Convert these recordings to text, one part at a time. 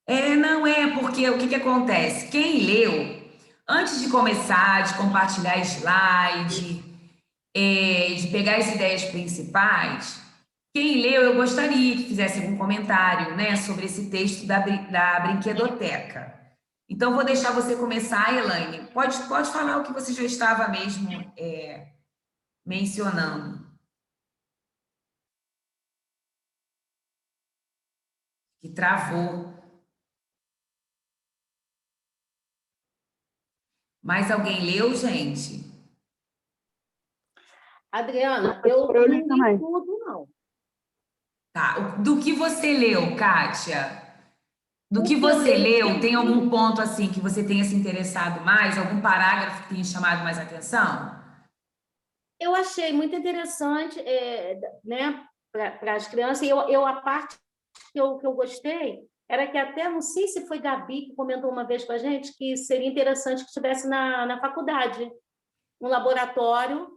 Não é, porque o que que acontece? Quem leu, antes de começar, de compartilhar slide, de pegar as ideias principais, quem leu, eu gostaria que fizesse algum comentário, né, sobre esse texto da Brinquedoteca. Então, vou deixar você começar, Elaine. Pode falar o que você já estava mesmo mencionando, que travou. Mais alguém leu, gente? Adriana, eu Eu não li li também. tudo, não. Tá. Do que você leu, Kátia? Do que O que eu você leio, leu, tem algum ponto assim que você tenha se interessado mais? Algum parágrafo que tenha chamado mais atenção? eu achei muito interessante, né, para as crianças. A parte que eu gostei era que até, não sei se foi Gabi que comentou uma vez com a gente, que seria interessante que estivesse na faculdade, no laboratório,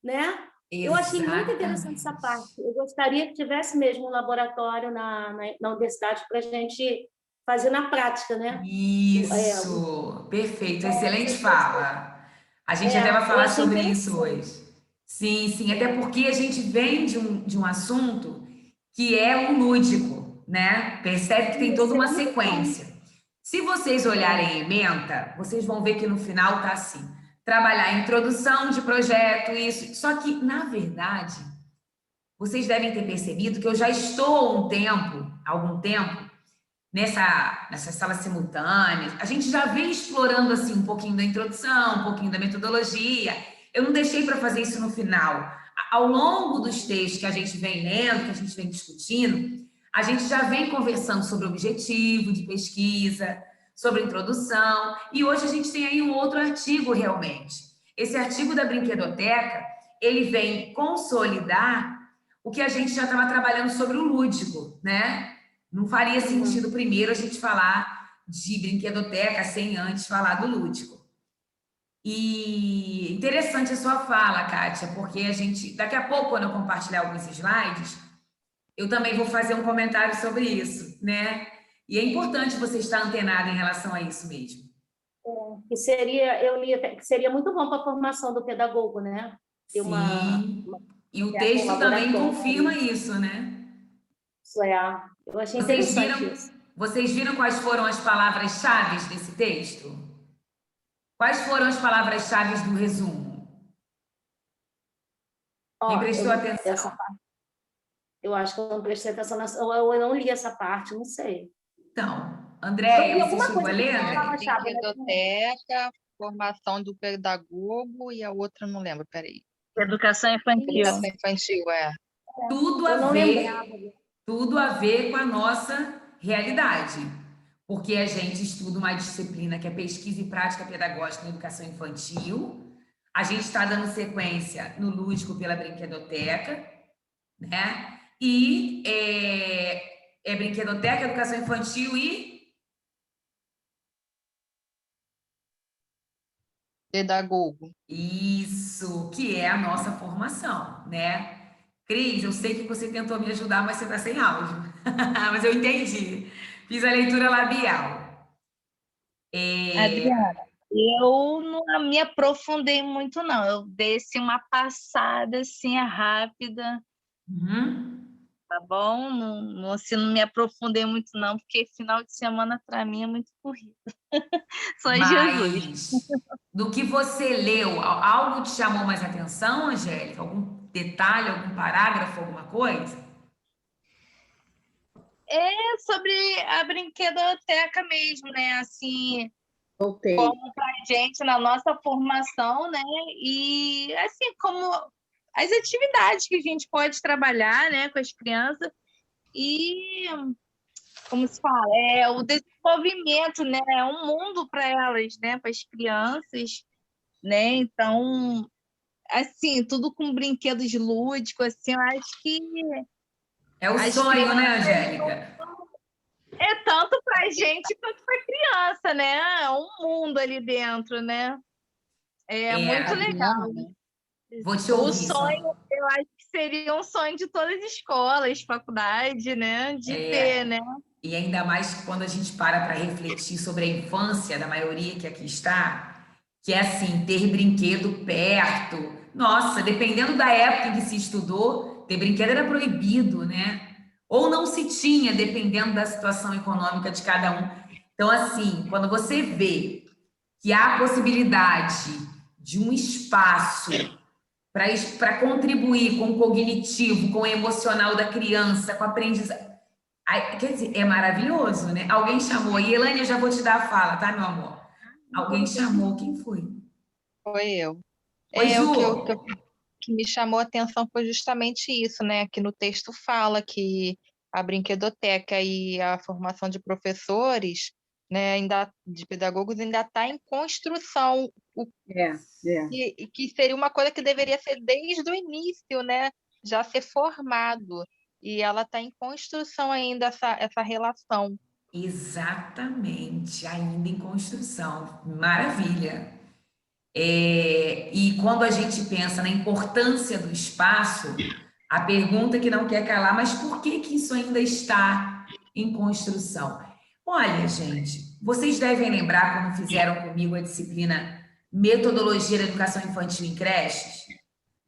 né? Eu achei muito interessante essa parte. Exatamente. Eu gostaria que tivesse mesmo um laboratório na universidade para a gente fazer na prática, né? Isso, perfeito, excelente fala. A gente até vai Eu falar achei sobre isso interessante. hoje. Sim, sim, até porque a gente vem de um assunto que é o lúdico, né? Percebe que tem toda Isso uma é muito bom. sequência. Se vocês olharem a ementa, vocês vão ver que no final tá assim: trabalhar a introdução de projeto, isso. Só que, na verdade, vocês devem ter percebido que eu já estou há algum tempo, nessas salas simultâneas. A gente já vem explorando assim um pouquinho da introdução, um pouquinho da metodologia. Eu não deixei para fazer isso no final. Ao longo dos textos que a gente vem lendo, que a gente vem discutindo, a gente já vem conversando sobre o objetivo de pesquisa, sobre introdução, e hoje a gente tem aí um outro artigo realmente. Esse artigo da Brinquedoteca, ele vem consolidar o que a gente já estava trabalhando sobre o lúdico, né? Não faria sentido primeiro a gente falar de brinquedoteca sem antes falar do lúdico. E interessante a sua fala, Kátia, porque a gente, daqui a pouco, quando eu compartilhar alguns slides, eu também vou fazer um comentário sobre isso, né? E é importante você estar antenado em relação a isso mesmo. Eu li até que seria muito bom para a formação do pedagogo, né? Ter Sim. E o um texto também confirma laboratório. isso, né? Isso é, eu achei Vocês interessante viram, isso. vocês viram quais foram as palavras-chave desse texto? Quais foram as palavras-chave do resumo? Quem Ó, prestou essa atenção? parte, eu acho que eu não prestei atenção nessa, ou eu não li essa parte, não sei. Então, Eu li Andréia, você alguma chegou a coisa que ler, tinha Andréia? palavra-chave, mas Brinquedoteca, formação do pedagogo e a outra não lembro, peraí. Educação infantil. Educação infantil, é. Tudo a eu não lembrava. ver, tudo a ver com a nossa realidade. Porque a gente estuda uma disciplina que é pesquisa e prática pedagógica em educação infantil. A gente está dando sequência no lúdico pela brinquedoteca, né? E é brinquedoteca, educação infantil e Pedagogo. isso, que é a nossa formação, né? Cris, eu sei que você tentou me ajudar, mas você está sem áudio. Mas eu entendi. Fiz a leitura labial. Adriana, eu não me aprofundei muito, não. Eu dei assim, uma passada assim, rápida, Uhum. tá bom? Não, assim, não me aprofundei muito, não, porque final de semana, para mim, é muito corrido. Só Jesus. Mas do que você leu, algo te chamou mais atenção, Angélica? Algum detalhe, algum parágrafo, alguma coisa? É sobre a brinquedoteca mesmo, né? Assim, Voltei. como para a gente na nossa formação, né? E assim como as atividades que a gente pode trabalhar, né, com as crianças e como se fala, o desenvolvimento, né? É um mundo para elas, né, para as crianças, né? Então, assim, tudo com brinquedos lúdicos, assim, eu acho que É o as sonho, né, crianças Angélica? é tanto para a gente quanto para a criança, né? É um mundo ali dentro, né? É muito legal. Adriana, Vou te O ouvir só. sonho, eu acho que seria um sonho de todas as escolas, faculdade, né? De ter, né? E ainda mais quando a gente para refletir sobre a infância da maioria que aqui está, que é assim, ter brinquedo perto. Nossa, dependendo da época em que se estudou, ter brinquedo era proibido, né? Ou não se tinha, dependendo da situação econômica de cada um. Então, assim, quando você vê que há a possibilidade de um espaço para contribuir com o cognitivo, com o emocional da criança, com a aprendizagem. Quer dizer, é maravilhoso, né? Alguém chamou. E Elaine, eu já vou te dar a fala, tá, meu amor? Alguém chamou. Quem foi? Foi eu. Oi, O Ju. que me chamou a atenção foi justamente isso, né? Que no texto fala que a brinquedoteca e a formação de professores, né, ainda de pedagogos ainda está em construção, e que seria uma coisa que deveria ser desde o início, né? Já ser formado. E ela está em construção ainda, essa relação. Exatamente, ainda em construção. Maravilha. E quando a gente pensa na importância do espaço, a pergunta que não quer calar, mas por que que isso ainda está em construção? Olha, gente, vocês devem lembrar quando fizeram comigo a disciplina Metodologia da Educação Infantil em Creches,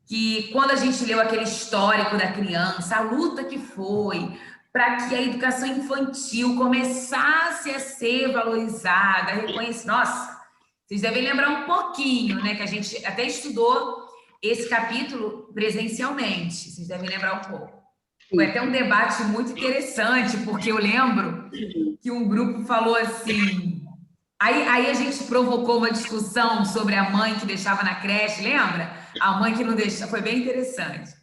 que quando a gente leu aquele histórico da criança, a luta que foi para que a educação infantil começasse a ser valorizada, reconhecida. Nossa, vocês devem lembrar um pouquinho, né? Que a gente até estudou esse capítulo presencialmente. Vocês devem lembrar um pouco. Foi até um debate muito interessante, porque eu lembro que um grupo falou assim. Aí a gente provocou uma discussão sobre a mãe que deixava na creche, lembra? A mãe que não deixava, foi bem interessante.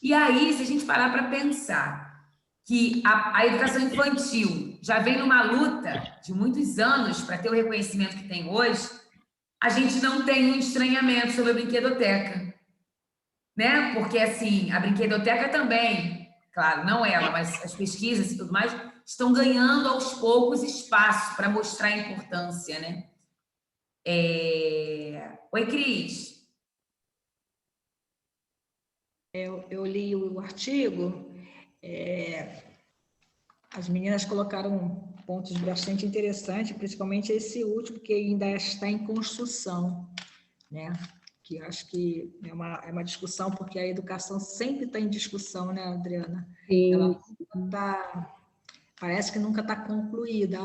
E aí, se a gente parar para pensar que a educação infantil já vem numa luta de muitos anos para ter o reconhecimento que tem hoje, a gente não tem um estranhamento sobre a brinquedoteca, né? Porque, assim, a brinquedoteca também, claro, não ela, mas as pesquisas e tudo mais, estão ganhando aos poucos espaço para mostrar a importância, né? Oi, Cris. Eu li o artigo, as meninas colocaram pontos bastante interessantes, principalmente esse último, que ainda está em construção, né? Que eu acho que é uma discussão, porque a educação sempre está em discussão, né, Adriana? Sim. Ela parece que nunca está concluída.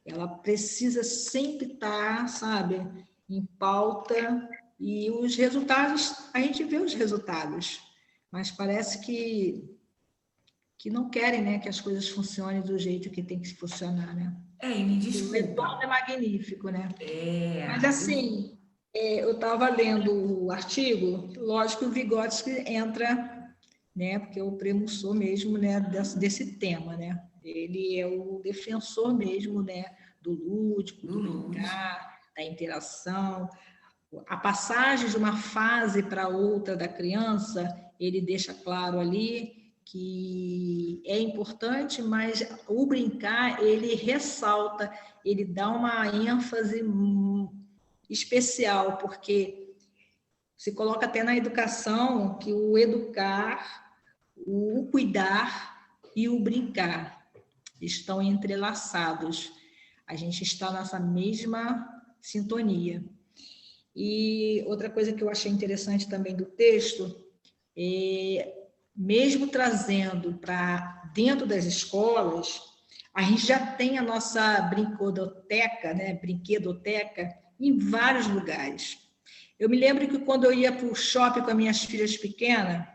Ela precisa sempre estar, sabe, em pauta, e os resultados, a gente vê os resultados, mas parece que não querem, né, que as coisas funcionem do jeito que tem que funcionar, né? E me O desculpa. retorno é magnífico, né? Mas assim, eu estava lendo o artigo, lógico que o Vygotsky entra, né? Porque é o precursor mesmo, né, desse tema, né? Ele é o defensor mesmo, né, do lúdico, do brincar, da interação. A passagem de uma fase para outra da criança, ele deixa claro ali que é importante, mas o brincar, ele ressalta, ele dá uma ênfase especial, porque se coloca até na educação que o educar, o cuidar e o brincar estão entrelaçados. A gente está nessa mesma sintonia. E outra coisa que eu achei interessante também do texto, mesmo trazendo para dentro das escolas, a gente já tem a nossa brinquedoteca, né, em vários lugares. Eu me lembro que quando eu ia para o shopping com as minhas filhas pequenas,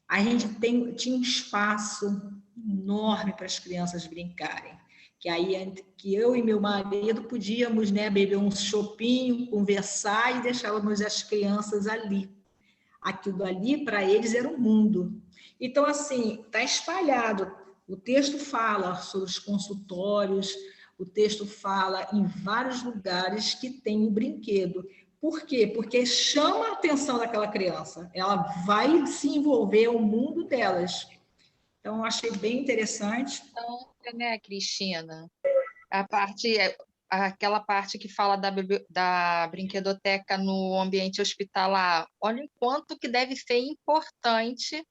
a gente tinha um espaço enorme para as crianças brincarem. Que aí que eu e meu marido podíamos, né, beber um chopinho, conversar e deixávamos as crianças ali. Aquilo ali, para eles, era um mundo. Então, assim, está espalhado. O texto fala sobre os consultórios, o texto fala em vários lugares que tem o brinquedo. Por quê? Porque chama a atenção daquela criança. Ela vai se envolver ao mundo delas. Então, eu achei bem interessante. Então, né, Cristina? Aquela parte que fala da brinquedoteca no ambiente hospitalar. Olha o quanto que deve ser importante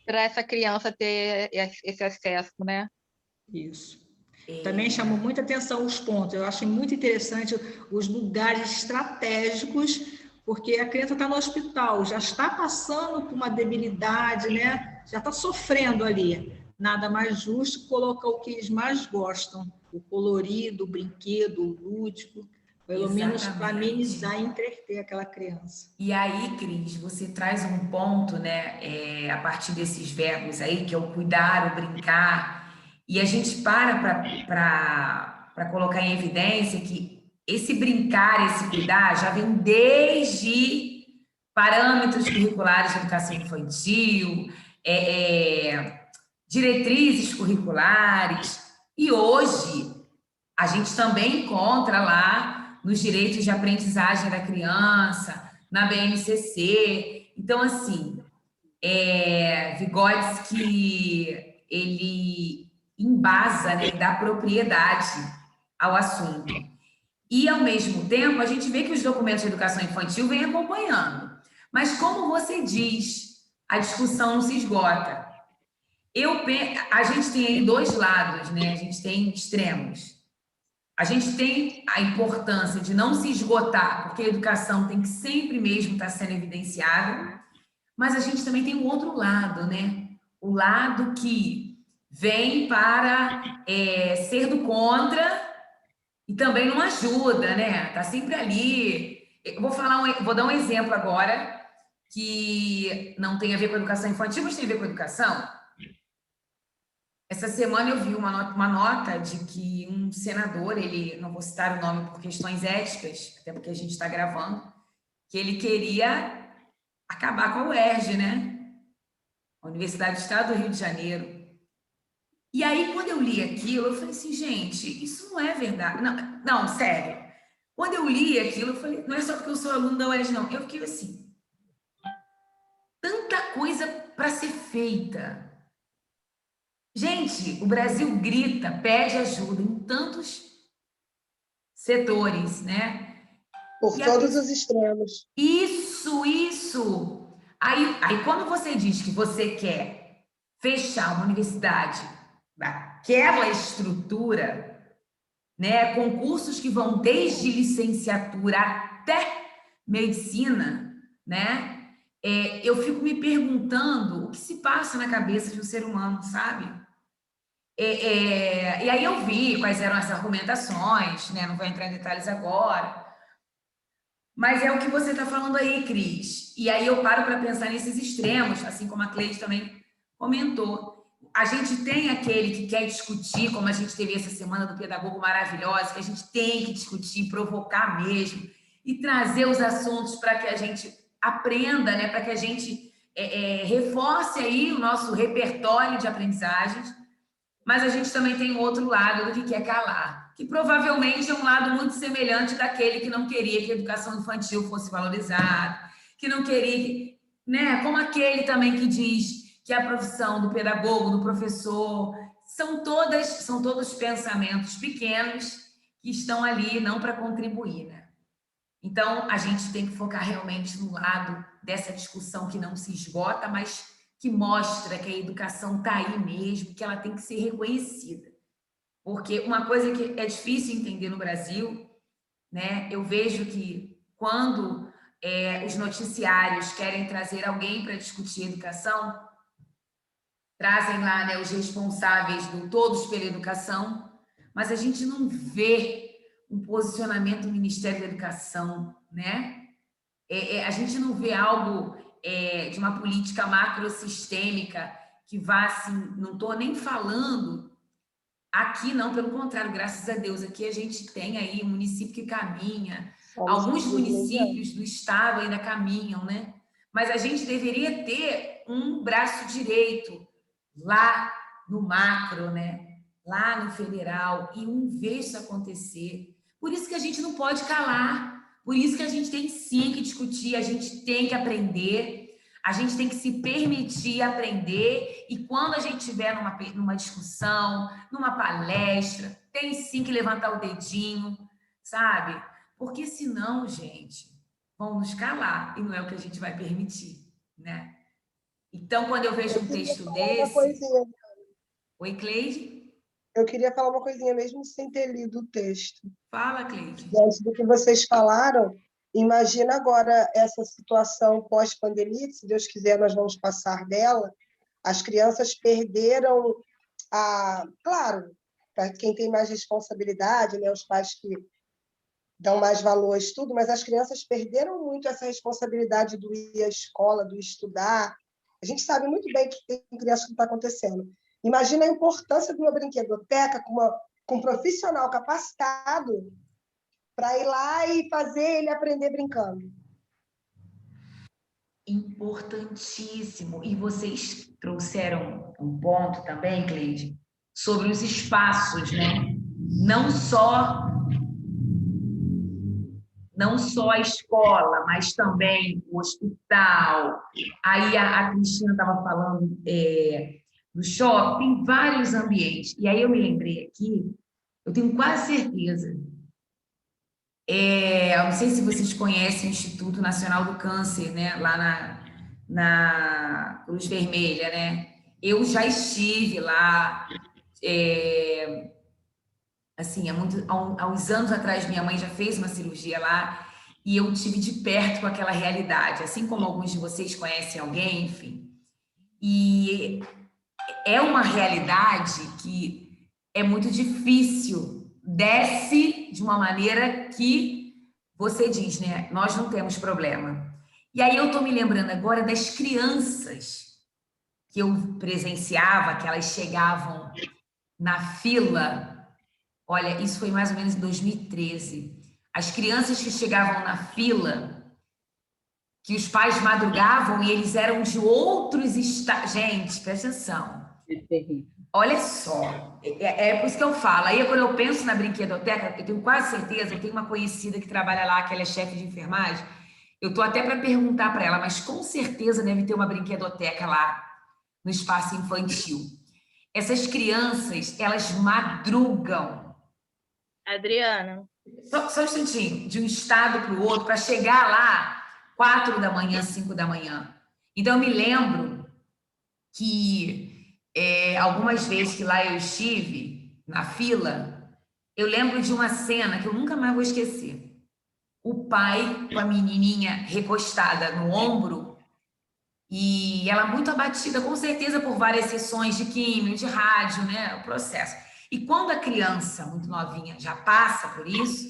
para essa criança ter esse acesso, né? Isso. Também chamou muita atenção os pontos. Eu achei muito interessante os lugares estratégicos, porque a criança está no hospital, já está passando por uma debilidade, né? Já está sofrendo ali. Nada mais justo colocar o que eles mais gostam, o colorido, o brinquedo, o lúdico, pelo menos para amenizar e entreter aquela criança. E aí, Cris, você traz um ponto, né, a partir desses verbos aí, que é o cuidar, o brincar, e a gente para colocar em evidência que esse brincar, esse cuidar, já vem desde parâmetros curriculares de educação infantil, diretrizes curriculares, e hoje a gente também encontra lá nos direitos de aprendizagem da criança, na BNCC. Então, assim, Vygotsky, ele embasa, né, dá propriedade ao assunto. E, ao mesmo tempo, a gente vê que os documentos de educação infantil vêm acompanhando. Mas, como você diz, a discussão não se esgota. A gente tem aí dois lados, né? A gente tem extremos. A gente tem a importância de não se esgotar, porque a educação tem que sempre mesmo estar sendo evidenciada, mas a gente também tem o outro lado, né? O lado que vem para ser do contra e também não ajuda, né? Tá sempre ali. Eu vou dar um exemplo agora que não tem a ver com a educação infantil, mas tem a ver com a educação. Essa semana eu vi uma nota de que um senador, ele, não vou citar o nome por questões éticas, até porque a gente está gravando, que ele queria acabar com a UERJ, né? A Universidade do Estado do Rio de Janeiro. E aí, quando eu li aquilo, eu falei assim, gente, isso não é verdade. Não, sério. Quando eu li aquilo, eu falei, não é só porque eu sou aluno da UERJ, não. Eu fiquei assim, tanta coisa para ser feita. Gente, o Brasil grita, pede ajuda em tantos setores, né? Por todos os extremos. Isso. Aí, quando você diz que você quer fechar uma universidade daquela estrutura, né, concursos que vão desde licenciatura até medicina, né? Eu fico me perguntando o que se passa na cabeça de um ser humano, sabe? E aí eu vi quais eram as argumentações, né? Não vou entrar em detalhes agora, mas é o que você está falando aí, Cris. E aí eu paro para pensar nesses extremos, assim como a Cleide também comentou. A gente tem aquele que quer discutir, como a gente teve essa semana do Pedagogo Maravilhosa, que a gente tem que discutir, provocar mesmo, e trazer os assuntos para que a gente aprenda, né? Para que a gente reforce aí o nosso repertório de aprendizagens. Mas a gente também tem o outro lado do que quer calar, que provavelmente é um lado muito semelhante daquele que não queria que a educação infantil fosse valorizada, que não queria, né? Como aquele também que diz que a profissão do pedagogo, do professor, são todos pensamentos pequenos que estão ali não para contribuir, né? Então, a gente tem que focar realmente no lado dessa discussão que não se esgota, mas que mostra que a educação está aí mesmo, que ela tem que ser reconhecida. Porque uma coisa que é difícil entender no Brasil, né? Eu vejo que quando os noticiários querem trazer alguém para discutir educação, trazem lá, né, os responsáveis do Todos pela Educação, mas a gente não vê um posicionamento do Ministério da Educação, né? A gente não vê algo de uma política macrosistêmica que vá assim, não estou nem falando aqui, não, pelo contrário, graças a Deus, aqui a gente tem aí um município que caminha, alguns municípios do estado ainda caminham, né? Mas a gente deveria ter um braço direito lá no macro, né? Lá no federal, e ver isso acontecer. Por isso que a gente não pode calar. Por isso que a gente tem sim que discutir, a gente tem que aprender, a gente tem que se permitir aprender, e quando a gente estiver numa discussão, numa palestra, tem sim que levantar o dedinho, sabe? Porque senão, gente, vão nos calar, e não é o que a gente vai permitir, né? Então, quando eu vejo um texto desse... Oi, Cleide? Eu queria falar uma coisinha mesmo sem ter lido o texto. Fala, Cleide. Diante do que vocês falaram, imagina agora essa situação pós-pandemia, se Deus quiser, nós vamos passar dela. As crianças perderam claro, para quem tem mais responsabilidade, né, os pais que dão mais valor ao estudo, mas as crianças perderam muito essa responsabilidade do ir à escola, do estudar. A gente sabe muito bem que tem criança que está acontecendo. Imagina a importância de uma brinquedoteca com um profissional capacitado para ir lá e fazer ele aprender brincando. Importantíssimo. E vocês trouxeram um ponto também, Cleide, sobre os espaços, né? Não só a escola, mas também o hospital. Aí a Cristina estava falando do shopping, tem vários ambientes. E aí eu me lembrei aqui, eu tenho quase certeza. Eu não sei se vocês conhecem o Instituto Nacional do Câncer, né? Lá na Cruz Vermelha, né? Eu já estive lá, assim, há uns anos atrás, minha mãe já fez uma cirurgia lá e eu tive de perto com aquela realidade, assim como alguns de vocês conhecem alguém, enfim. E é uma realidade que é muito difícil, desce de uma maneira que você diz, né? Nós não temos problema. E aí eu estou me lembrando agora das crianças que eu presenciava, que elas chegavam na fila. Olha, isso foi mais ou menos em 2013. As crianças que chegavam na fila, que os pais madrugavam e eles eram de outros estados. Gente, presta atenção. É terrível. Olha só, é por isso que eu falo. Aí, quando eu penso na brinquedoteca, eu tenho quase certeza, eu tenho uma conhecida que trabalha lá, que ela é chefe de enfermagem. Eu estou até para perguntar para ela, mas com certeza deve ter uma brinquedoteca lá no espaço infantil. Essas crianças, elas madrugam. Adriana. Só um instantinho, de um estado para o outro, para chegar lá 4 da manhã, 5 da manhã. Então, eu me lembro que algumas vezes que lá eu estive, na fila, eu lembro de uma cena que eu nunca mais vou esquecer. O pai com a menininha recostada no ombro e ela muito abatida, com certeza por várias sessões de químio, de rádio, né, o processo. E quando a criança, muito novinha, já passa por isso,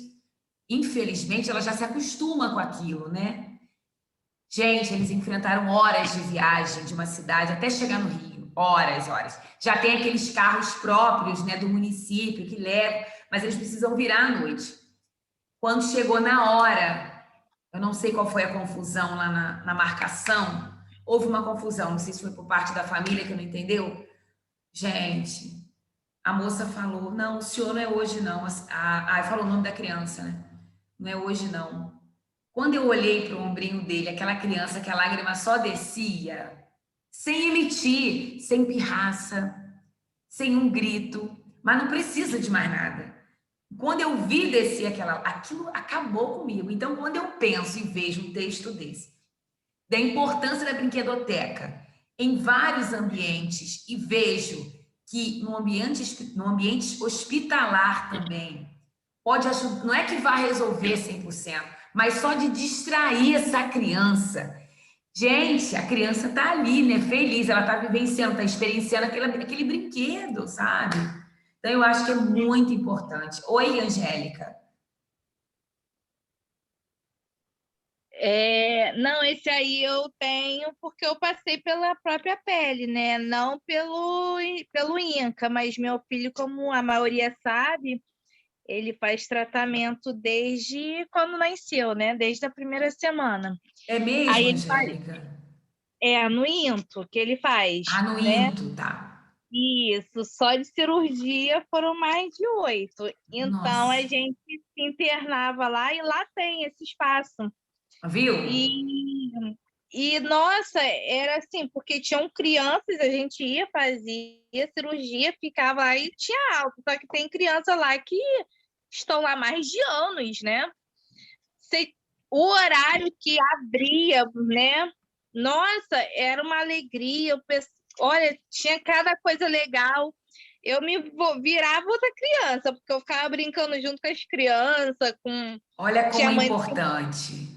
infelizmente, ela já se acostuma com aquilo, né? Gente, eles enfrentaram horas de viagem de uma cidade até chegar no Rio. Horas. Já tem aqueles carros próprios, né, do município que levam, mas eles precisam virar à noite. Quando chegou na hora, eu não sei qual foi a confusão lá na marcação, houve uma confusão, não sei se foi por parte da família que não entendeu. Gente, a moça falou, não, o senhor não é hoje não. Falou o nome da criança, né? Não é hoje não. Quando eu olhei para o ombrinho dele, aquela criança que a lágrima só descia, sem emitir, sem pirraça, sem um grito, mas não precisa de mais nada. Quando eu vi descer aquilo acabou comigo. Então, quando eu penso e vejo um texto desse, da importância da brinquedoteca em vários ambientes, e vejo que no ambiente hospitalar também, pode ajudar, não é que vai resolver 100%, mas só de distrair essa criança. Gente, a criança está ali, né? Feliz, ela está vivenciando, está experienciando aquele brinquedo, sabe? Então, eu acho que é muito importante. Oi, Angélica. Não, esse aí eu tenho porque eu passei pela própria pele, né? Não pelo INCA, mas meu filho, como a maioria sabe, ele faz tratamento desde quando nasceu, né? Desde a primeira semana. É mesmo, aí Angélica? No INTO que ele faz. No né? INTO, tá. Isso, só de cirurgia foram mais de 8. Então, Nossa. a gente se internava lá e lá tem esse espaço. Viu? E nossa, era assim, porque tinham crianças, a gente ia, fazia cirurgia, ficava lá e tinha alta. Só que tem criança lá que estão lá mais de anos, né? O horário que abria, né? Nossa, era uma alegria. Olha, tinha cada coisa legal. eu virava outra criança, porque eu ficava brincando junto com as crianças, Olha como tinha é mãe, importante.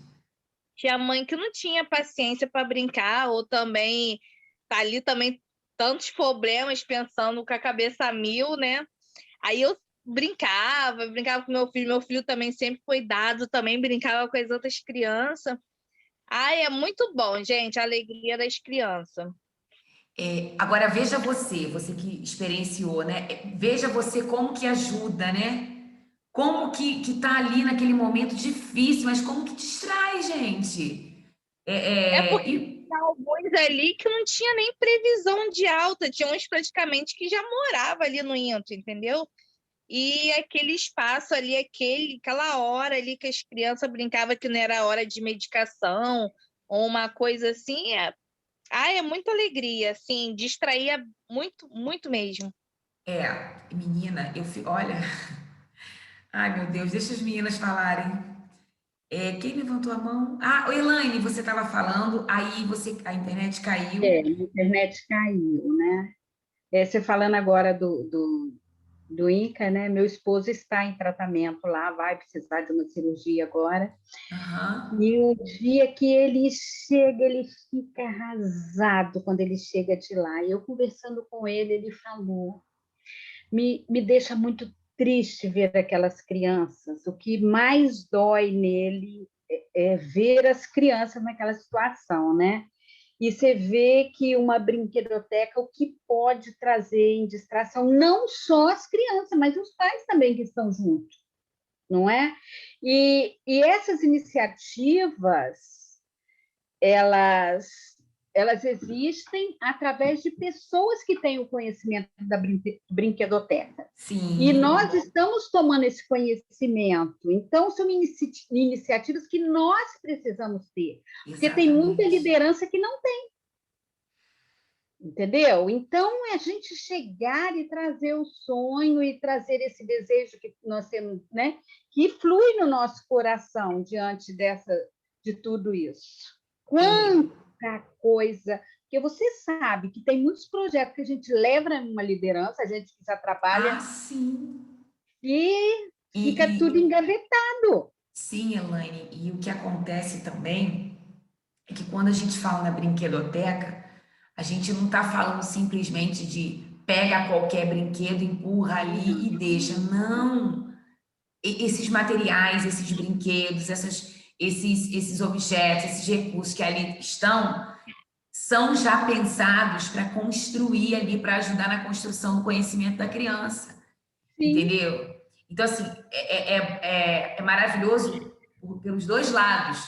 tinha mãe que não tinha paciência para brincar, ou também tá ali também tantos problemas pensando com a cabeça a mil, né? Aí eu brincava com meu filho também sempre foi dado, também brincava com as outras crianças. Ai, é muito bom, gente, a alegria das crianças. Agora veja você que experienciou, né? Veja você como que ajuda, né? Como que tá ali naquele momento difícil, mas como que distrai, gente. É porque E tinha alguns ali que não tinha nem previsão de alta, tinha uns praticamente que já morava ali no INTO, entendeu? E aquele espaço ali, aquela hora ali que as crianças brincavam que não era hora de medicação ou uma coisa assim, é muita alegria, assim, distraía muito, muito mesmo. menina, olha, ai meu Deus, deixa as meninas falarem. Quem levantou a mão? Ah, Elaine, você estava falando, aí a internet caiu. A internet caiu, né? Você falando agora do INCA, né? Meu esposo está em tratamento lá, vai precisar de uma cirurgia agora. Uhum. E o dia que ele chega, ele fica arrasado quando ele chega de lá. E eu conversando com ele falou: me deixa muito triste ver aquelas crianças. O que mais dói nele é ver as crianças naquela situação, né? E você vê que uma brinquedoteca, o que pode trazer em distração, não só as crianças, mas os pais também que estão juntos, não é? E essas iniciativas, elas existem através de pessoas que têm o conhecimento da brinquedoteca. Sim. E nós estamos tomando esse conhecimento. Então, são iniciativas que nós precisamos ter. Porque tem muita liderança que não tem. Entendeu? Então, é a gente chegar e trazer o sonho e trazer esse desejo que nós temos, né? Que flui no nosso coração diante de tudo isso. Quanta coisa! Porque você sabe que tem muitos projetos que a gente leva numa liderança, a gente que já trabalha, sim. E fica tudo engavetado. Sim, Elaine, e o que acontece também é que quando a gente fala na brinquedoteca, a gente não está falando simplesmente de pega qualquer brinquedo, empurra ali e deixa. Não! Esses materiais, esses brinquedos, esses objetos, esses recursos que ali estão, são já pensados para construir ali, para ajudar na construção do conhecimento da criança. Sim. Entendeu? Então, assim, é maravilhoso pelos dois lados,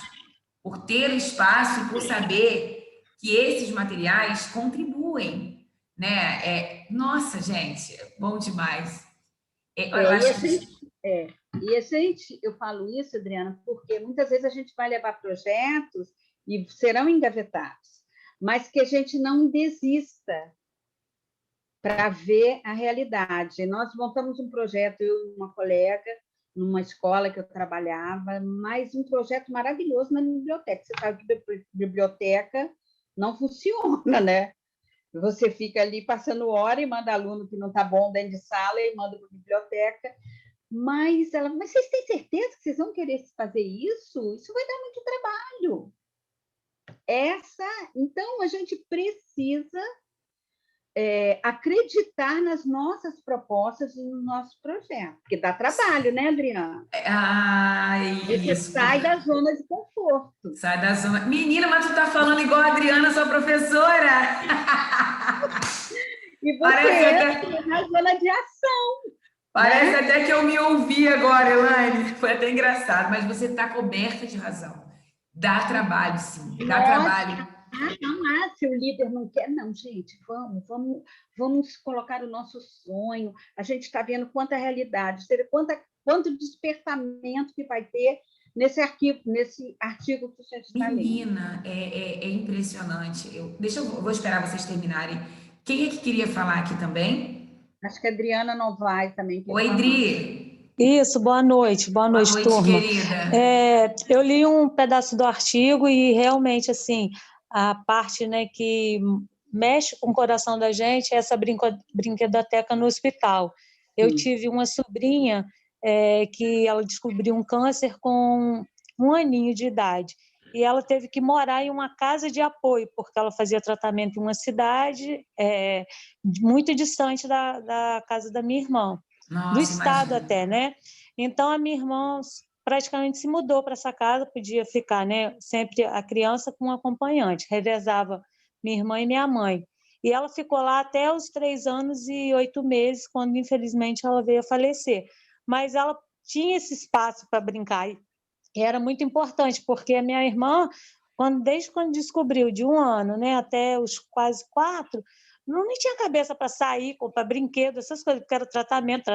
por ter espaço e por saber que esses materiais contribuem, né? Nossa, gente, é bom demais. Eu falo isso, Adriana, porque muitas vezes a gente vai levar projetos e serão engavetados, mas que a gente não desista para ver a realidade. Nós montamos um projeto, eu e uma colega, numa escola que eu trabalhava, mas um projeto maravilhoso na biblioteca. Você sabe que biblioteca não funciona, né? Você fica ali passando hora e manda aluno que não está bom dentro de sala e manda para a biblioteca. Mas vocês têm certeza que vocês vão querer fazer isso? Isso vai dar muito trabalho. Então, a gente precisa acreditar nas nossas propostas e no nosso projeto, porque dá trabalho, né, Adriana? Você sai da zona de conforto. Sai da zona. Menina, mas tu tá falando igual a Adriana, sua professora. E você entra na zona de ação. Parece até que eu me ouvi agora, Elaine. Foi até engraçado, mas você está coberta de razão. Dá trabalho, sim. Dá trabalho. Se o líder não quer, não, gente, vamos colocar o nosso sonho. A gente está vendo quanta realidade, quanto despertamento que vai ter nesse artigo que você está lendo. Menina, é impressionante. Vou esperar vocês terminarem. Quem é que queria falar aqui também? Acho que a Adriana não vai também. Oi, Dri. Isso, boa noite, turma. Querida. Eu li um pedaço do artigo e realmente, assim, a parte, né, que mexe com o coração da gente é essa brinquedoteca no hospital. Eu tive uma sobrinha que ela descobriu um câncer com 1 aninho de idade. E ela teve que morar em uma casa de apoio, porque ela fazia tratamento em uma cidade muito distante da casa da minha irmã, do Nossa, estado imagina. até, né? Então, a minha irmã praticamente se mudou para essa casa, podia ficar, né, sempre a criança com um acompanhante, revezava minha irmã e minha mãe. E ela ficou lá até os 3 anos e 8 meses, quando, infelizmente, ela veio a falecer. Mas ela tinha esse espaço para brincar, e era muito importante, porque a minha irmã, desde quando descobriu, de 1 ano, né, até os quase 4, não tinha cabeça para sair, comprar brinquedo, essas coisas, porque era tratamento.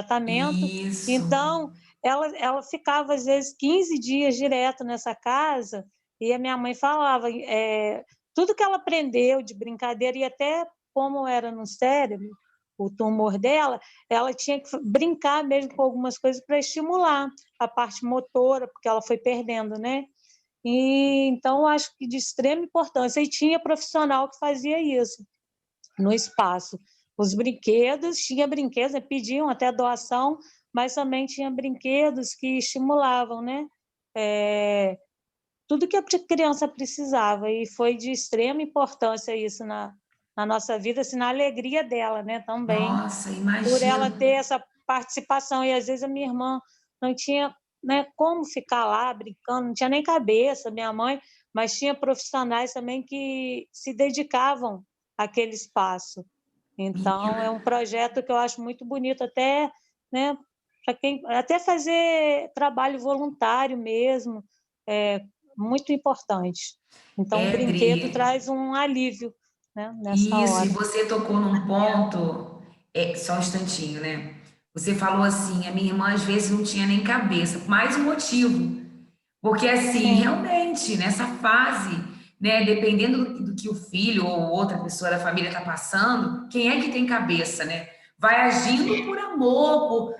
Isso. Então, ela ficava, às vezes, 15 dias direto nessa casa, e a minha mãe falava, tudo que ela aprendeu de brincadeira, e até como era no cérebro, o tumor dela, ela tinha que brincar mesmo com algumas coisas para estimular a parte motora, porque ela foi perdendo, né? E, então, acho que de extrema importância. E tinha profissional que fazia isso no espaço. Os brinquedos, tinha brinquedos, pediam até doação, mas também tinha brinquedos que estimulavam, né? Tudo que a criança precisava, e foi de extrema importância isso na nossa vida, assim, na alegria dela, né, também, Nossa, por ela imagina. ter essa participação, e às vezes a minha irmã não tinha, né, como ficar lá brincando, não tinha nem cabeça, minha mãe, mas tinha profissionais também que se dedicavam àquele espaço. Então, é um Menina, projeto que eu acho muito bonito, até, né, para quem, até fazer trabalho voluntário mesmo, muito importante. Então, o brinquedo Adri, traz um alívio, né, nessa isso, e hora. você tocou num ponto, só um instantinho, né? Você falou assim, a minha irmã às vezes não tinha nem cabeça, mais um motivo. Porque, assim, Sim, realmente, nessa fase, né, dependendo do que o filho ou outra pessoa da família está passando, quem é que tem cabeça, né? Vai agindo por amor,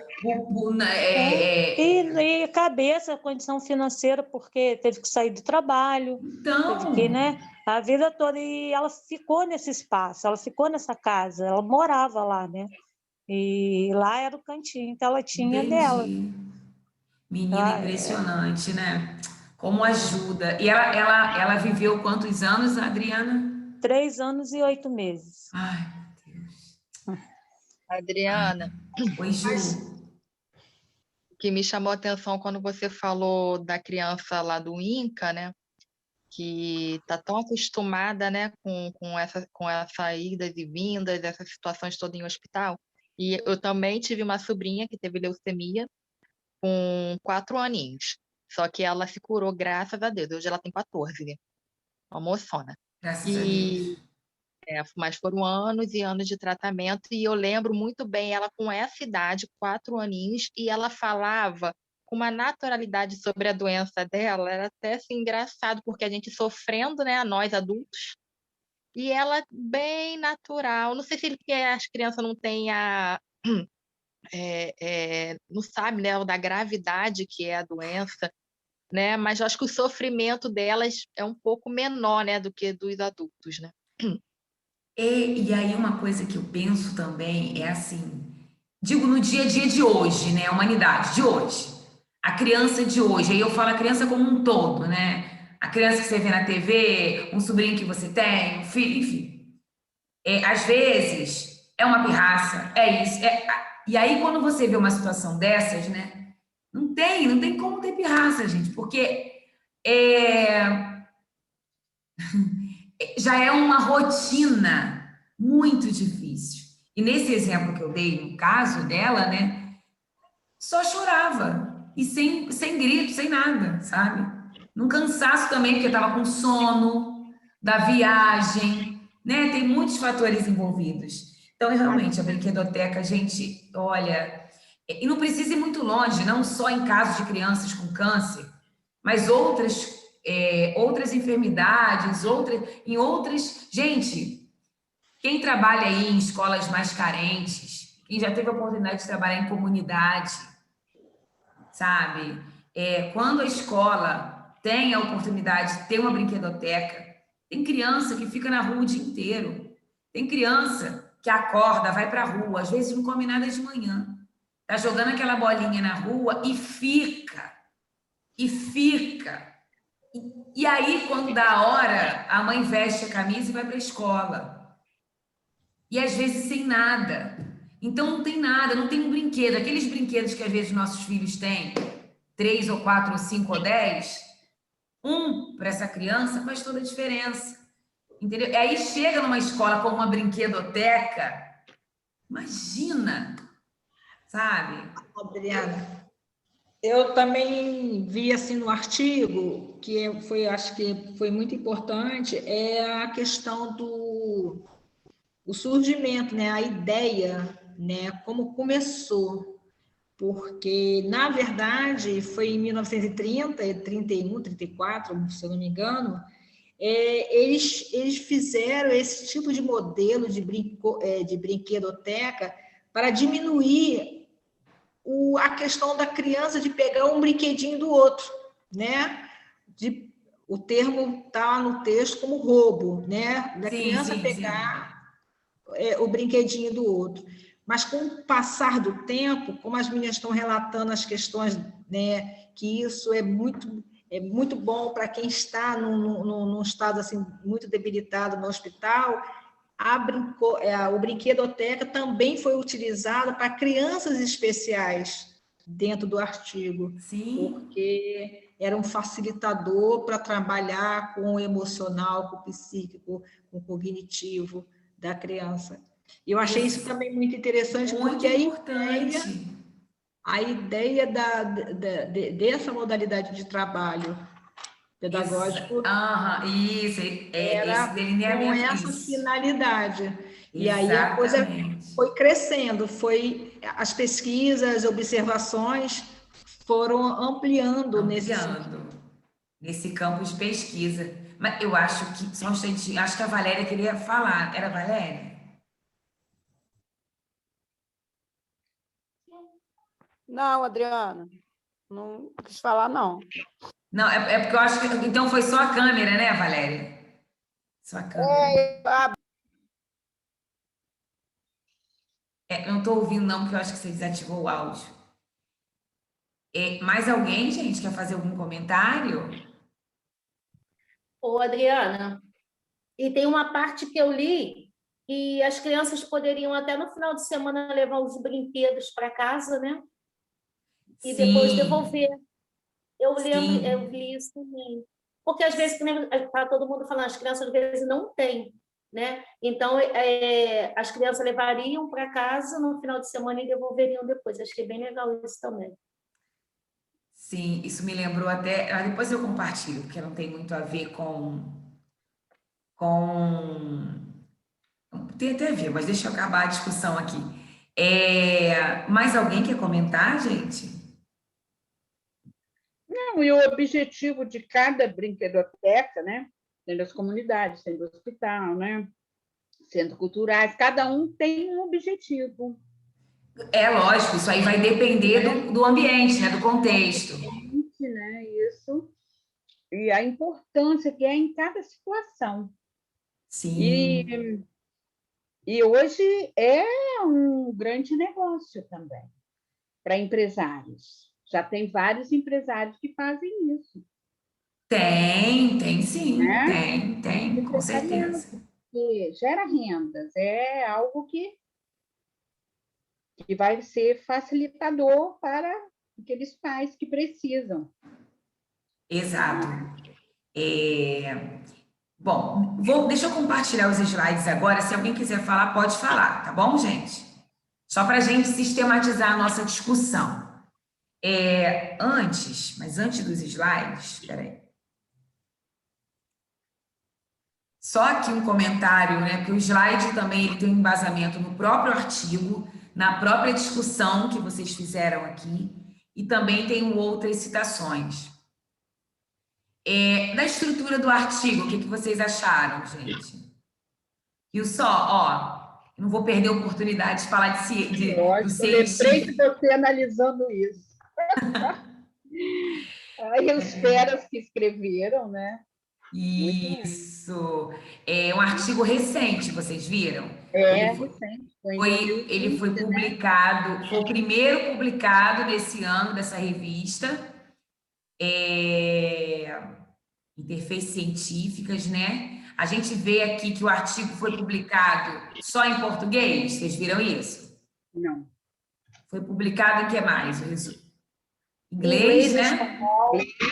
E cabeça, condição financeira, porque teve que sair do trabalho, teve que, Então, né, a vida toda, e ela ficou nesse espaço, ela ficou nessa casa, ela morava lá, né? E lá era o cantinho que ela tinha dela. entendi. Menina, Tá? impressionante, né? Como ajuda. E ela viveu quantos anos, Adriana? 3 anos e 8 meses. Ai, Deus. Adriana, Oi, Ju. o que me chamou a atenção quando você falou da criança lá do INCA, né? Que está tão acostumada, né, com essa idas e vindas, essas situações todas em hospital. E eu também tive uma sobrinha que teve leucemia com 4 aninhos. Só que ela se curou, graças a Deus. Hoje ela tem 14, uma moçona. Graças a E, Deus. mas foram anos e anos de tratamento, e eu lembro muito bem ela com essa idade, 4 aninhos, e ela falava com uma naturalidade sobre a doença dela, era até assim, engraçado, porque a gente sofrendo, né, nós adultos, e ela bem natural. Não sei se porque as crianças não têm não sabe, né, da gravidade que é a doença, né, mas eu acho que o sofrimento delas é um pouco menor, né, do que dos adultos, né? E aí uma coisa que eu penso também é assim, digo no dia a dia de hoje, né? A humanidade de hoje. A criança de hoje, aí eu falo a criança como um todo, né? A criança que você vê na TV, um sobrinho que você tem, um filho, enfim. Às vezes é uma pirraça, é isso. E aí quando você vê uma situação dessas, né? Não tem como ter pirraça, gente, porque é, já é uma rotina muito difícil. E nesse exemplo que eu dei, no caso dela, né, só chorava. E sem grito, sem nada, sabe? Num cansaço também, porque estava com sono, da viagem, né? Tem muitos fatores envolvidos. Então, realmente, a brinquedoteca, a gente, olha, e não precisa ir muito longe, não só em casos de crianças com câncer, mas outras enfermidades, em outras. Gente, quem trabalha aí em escolas mais carentes, quem já teve a oportunidade de trabalhar em comunidade, sabe? Quando a escola tem a oportunidade de ter uma brinquedoteca, tem criança que fica na rua o dia inteiro. Tem criança que acorda, vai para a rua, às vezes não come nada de manhã. Tá jogando aquela bolinha na rua e fica. E aí, quando dá a hora, a mãe veste a camisa e vai para a escola. E às vezes sem nada. Então não tem nada, não tem um brinquedo. Aqueles brinquedos que às vezes nossos filhos têm, 3 ou 4 ou 5 ou 10, para essa criança faz toda a diferença. Entendeu? E aí chega numa escola com uma brinquedoteca, imagina, sabe? Adriana, eu também vi assim no artigo, que foi, acho que foi muito importante, é a questão do o surgimento, né, a ideia, né, como começou, porque, na verdade, foi em 1930, 31, 34, se eu não me engano, eles fizeram esse tipo de modelo de brinquedoteca para diminuir a questão da criança de pegar um brinquedinho do outro, né? O termo está no texto como roubo, né? Da criança pegar o brinquedinho do outro. Mas com o passar do tempo, como as meninas estão relatando as questões, né, que isso é muito bom para quem está num estado assim, muito debilitado no hospital, o brinquedoteca também foi utilizado para crianças especiais dentro do artigo, porque era um facilitador para trabalhar com o emocional, com o psíquico, com o cognitivo da criança. Eu achei isso também muito interessante, porque a ideia dessa modalidade de trabalho pedagógico era com essa finalidade. E aí a coisa foi crescendo, as pesquisas, as observações foram ampliando nesse campo de pesquisa. Mas eu acho que, só um instantinho, acho que a Valéria queria falar. Era a Valéria? Não, Adriana, não quis falar, não. Não, é porque eu acho que... Então foi só a câmera, né, Valéria? Só a câmera. Eu não estou ouvindo, não, porque eu acho que você desativou o áudio. Mais alguém, gente, quer fazer algum comentário? Ô, Adriana, e tem uma parte que eu li que as crianças poderiam até no final de semana levar os brinquedos para casa, né? E depois devolver. Eu lembro, eu vi isso também. Porque às vezes está todo mundo falando, as crianças às vezes não têm, né? Então, as crianças levariam para casa no final de semana e devolveriam depois. Acho que é bem legal isso também. Sim, isso me lembrou até... Depois eu compartilho, porque não tem muito a ver com... Tem até a ver, mas deixa eu acabar a discussão aqui. Mais alguém quer comentar, gente? Não, e o objetivo de cada brinquedoteca, né? Tem das comunidades, tem do hospital, né? Centros culturais, cada um tem um objetivo. É lógico, isso aí vai depender do ambiente, né? Do contexto. Né? Isso. E a importância que é em cada situação. Sim. E hoje é um grande negócio também para empresários. Já tem vários empresários que fazem isso. Tem sim, né? Tem, com certeza. Que gera rendas, é algo que vai ser facilitador para aqueles pais que precisam. Exato. Bom, deixa eu compartilhar os slides agora. Se alguém quiser falar, pode falar, tá bom, gente? Só para a gente sistematizar a nossa discussão. Antes dos slides, espera aí. Só aqui um comentário, né? Porque o slide também ele tem um embasamento no próprio artigo, na própria discussão que vocês fizeram aqui, e também tem outras citações. Da estrutura do artigo, o que vocês acharam, gente? E não vou perder a oportunidade de falar do científico. Lembrei de você analisando isso. Aí os feras que escreveram, né? Isso. É um artigo recente, vocês viram? Recente. Ele foi publicado, foi o primeiro publicado nesse ano dessa revista, Interfaces Científicas, né? A gente vê aqui que o artigo foi publicado só em português, vocês viram isso? Não. Foi publicado em que mais? Inglês, né?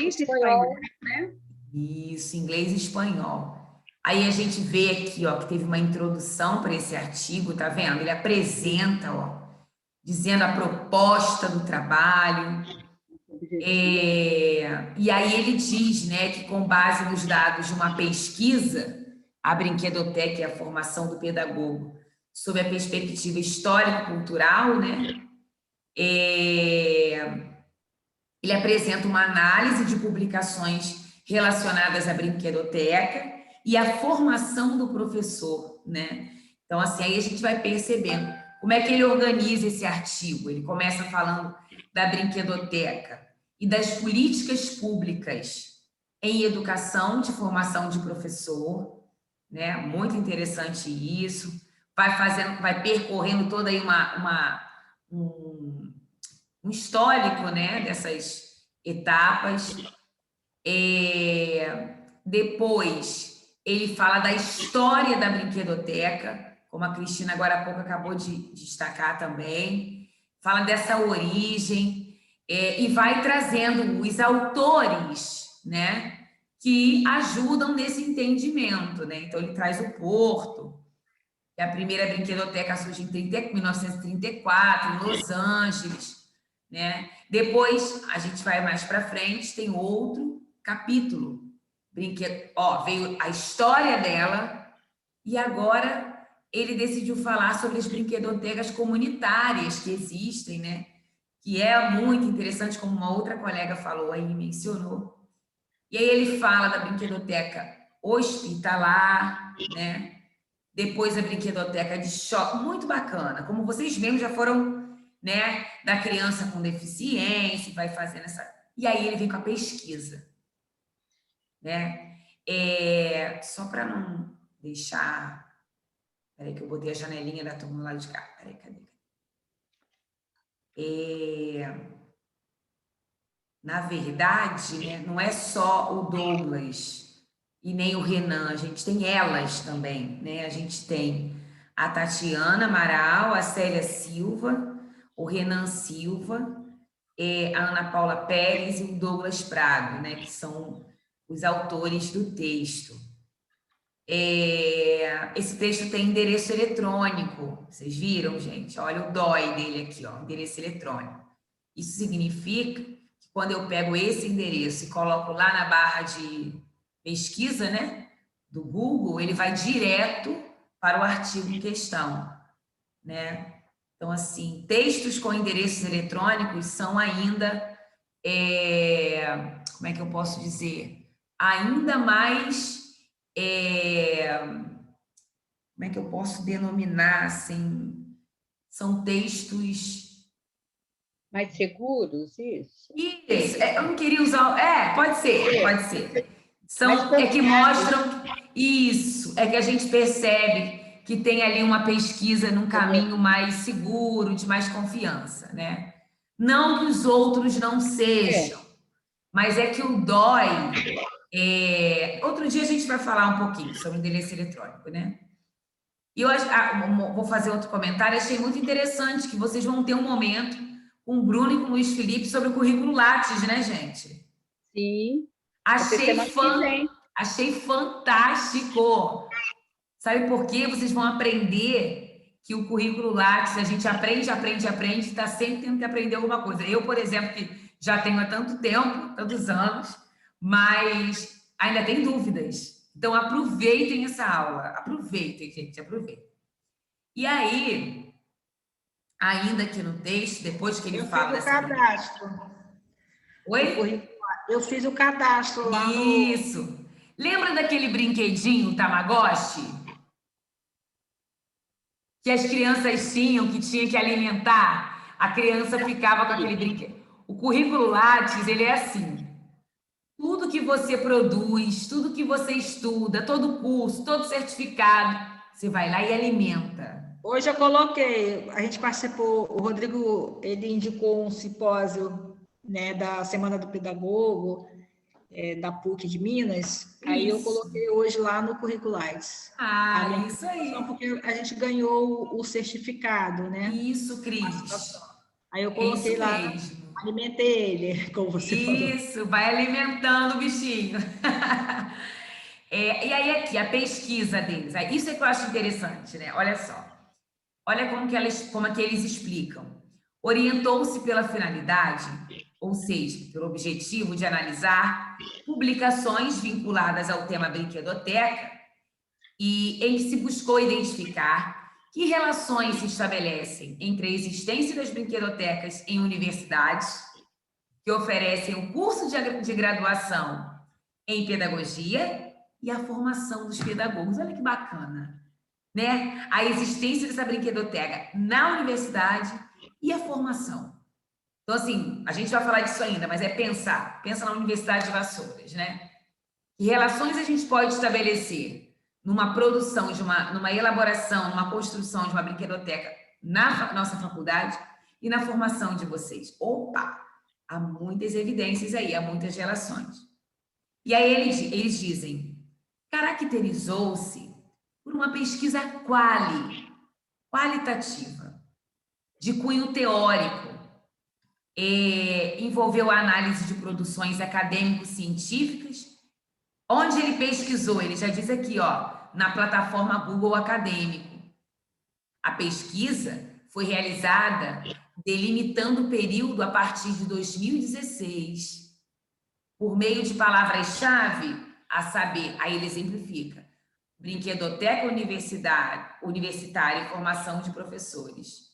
Espanhol, né? Isso, inglês e espanhol. Aí a gente vê aqui, ó, que teve uma introdução para esse artigo, tá vendo? Ele apresenta, ó, dizendo a proposta do trabalho. E aí ele diz, né, que com base nos dados de uma pesquisa, a brinquedoteca e a formação do pedagogo, sob a perspectiva histórico-cultural, né, ele apresenta uma análise de publicações relacionadas à brinquedoteca e à formação do professor, né? Então, assim, aí a gente vai percebendo como é que ele organiza esse artigo. Ele começa falando da brinquedoteca e das políticas públicas em educação de formação de professor, né? Muito interessante isso. Vai percorrendo toda aí um histórico, né, dessas etapas. Depois, ele fala da história da brinquedoteca, como a Cristina agora há pouco acabou de destacar também. Fala dessa origem e vai trazendo os autores, né, que ajudam nesse entendimento, né? Então, ele traz o Porto, que a primeira brinquedoteca surge em 1934, em Los Angeles, né? Depois, a gente vai mais para frente, tem outro capítulo. Veio a história dela e agora ele decidiu falar sobre as brinquedotecas comunitárias que existem, né? Que é muito interessante, como uma outra colega falou aí, mencionou. E aí ele fala da brinquedoteca hospitalar, né? Depois a brinquedoteca de choque, muito bacana. Como vocês mesmos já foram, né, da criança com deficiência, vai fazendo essa... E aí ele vem com a pesquisa, né? Só para não deixar... Peraí que eu botei a janelinha da turma lá de cá. Peraí, cadê? Na verdade, né, não é só o Douglas e nem o Renan, a gente tem elas também, né? A gente tem a Tatiana Amaral, a Célia Silva, o Renan Silva, a Ana Paula Pérez e o Douglas Prado, né? Que são os autores do texto. Esse texto tem endereço eletrônico, vocês viram, gente? Olha o DOI dele aqui, ó, endereço eletrônico. Isso significa que quando eu pego esse endereço e coloco lá na barra de pesquisa, né, do Google, ele vai direto para o artigo em questão, né? Então, assim, textos com endereços eletrônicos são ainda, como é que eu posso dizer? Ainda mais, como é que eu posso denominar, assim, são textos... Mais seguros, isso? Isso, eu não queria usar... pode ser. São, que mostram... Isso, é que a gente percebe que tem ali uma pesquisa num caminho mais seguro, de mais confiança, né? Não que os outros não sejam, mas é que o DOI... outro dia a gente vai falar um pouquinho sobre o endereço eletrônico, né? E eu vou fazer outro comentário, achei muito interessante que vocês vão ter um momento com o Bruno e com o Luiz Felipe sobre o currículo Lattes, né, gente? Sim. Achei fantástico. Sabe por quê? Vocês vão aprender que o currículo Lattes, a gente aprende, está sempre tendo que aprender alguma coisa. Eu, por exemplo, que já tenho há tanto tempo, tantos anos, mas ainda tem dúvidas. Então, aproveitem essa aula. Aproveitem, gente, aproveitem. E aí, ainda aqui no texto, depois que ele fala... Eu fiz o cadastro. Oi? Eu fiz o cadastro lá no... Isso. Lembra daquele brinquedinho Tamagotchi? Que as crianças tinham, que tinha que alimentar? A criança ficava com aquele brinquedo. O currículo Lattes, ele é assim. Tudo que você produz, tudo que você estuda, todo curso, todo certificado, você vai lá e alimenta. Hoje eu coloquei, a gente participou, o Rodrigo, ele indicou um simpósio, né, da Semana do Pedagogo, da PUC de Minas, aí eu Isso. coloquei hoje lá no Curriculares. Ah, isso aí. Porque a gente ganhou o certificado, né? Isso, Cris. Aí eu É coloquei isso lá, mesmo. alimentei ele, como você falou. Isso, vai alimentando o bichinho. E aí aqui, a pesquisa deles. Isso é que eu acho interessante, né? Olha só. Olha como é que eles explicam. Orientou-se pela finalidade, ou seja, pelo objetivo de analisar publicações vinculadas ao tema brinquedoteca, e ele se buscou identificar que relações se estabelecem entre a existência das brinquedotecas em universidades, que oferecem o curso de graduação em pedagogia, e a formação dos pedagogos. Olha que bacana, né? A existência dessa brinquedoteca na universidade e a formação. Então, assim, a gente vai falar disso ainda, mas pensa na Universidade de Vassouras, né? Que relações a gente pode estabelecer numa produção, numa elaboração, numa construção de uma brinquedoteca na nossa faculdade e na formação de vocês? Opa! Há muitas evidências aí, há muitas relações. E aí eles dizem, caracterizou-se por uma pesquisa qualitativa, de cunho teórico, envolveu a análise de produções acadêmico-científicas, onde ele pesquisou, ele já diz aqui, ó, na plataforma Google Acadêmico. A pesquisa foi realizada delimitando o período a partir de 2016, por meio de palavras-chave, a saber, aí ele exemplifica, brinquedoteca universitária e formação de professores.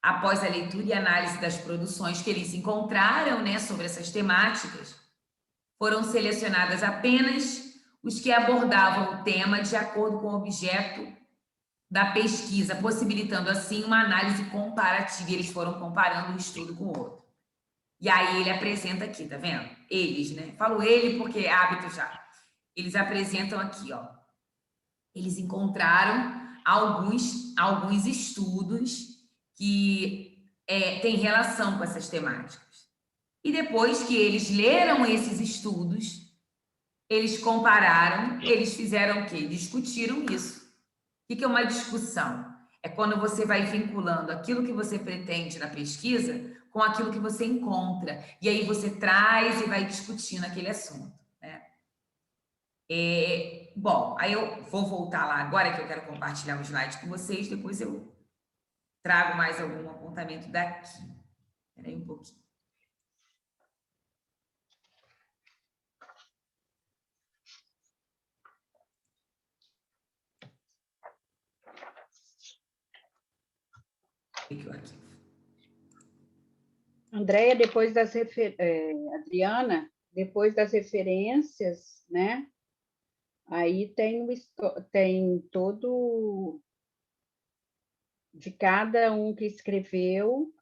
Após a leitura e análise das produções que eles encontraram, né, sobre essas temáticas, foram selecionadas apenas os que abordavam o tema de acordo com o objeto da pesquisa, possibilitando assim uma análise comparativa. E eles foram comparando um estudo com o outro. E aí ele apresenta aqui, tá vendo? Eles, né? Falo ele porque é hábito já. Eles apresentam aqui, ó. Eles encontraram alguns estudos que têm relação com essas temáticas. E depois que eles leram esses estudos, eles compararam, eles fizeram o quê? Discutiram isso. O que é uma discussão? É quando você vai vinculando aquilo que você pretende na pesquisa com aquilo que você encontra. E aí você traz e vai discutindo aquele assunto, né? Bom, aí eu vou voltar lá agora que eu quero compartilhar um slide com vocês, depois eu trago mais algum apontamento daqui. Espera aí um pouquinho. Andréia, Adriana, depois das referências, né? Aí tem todo de cada um que escreveu,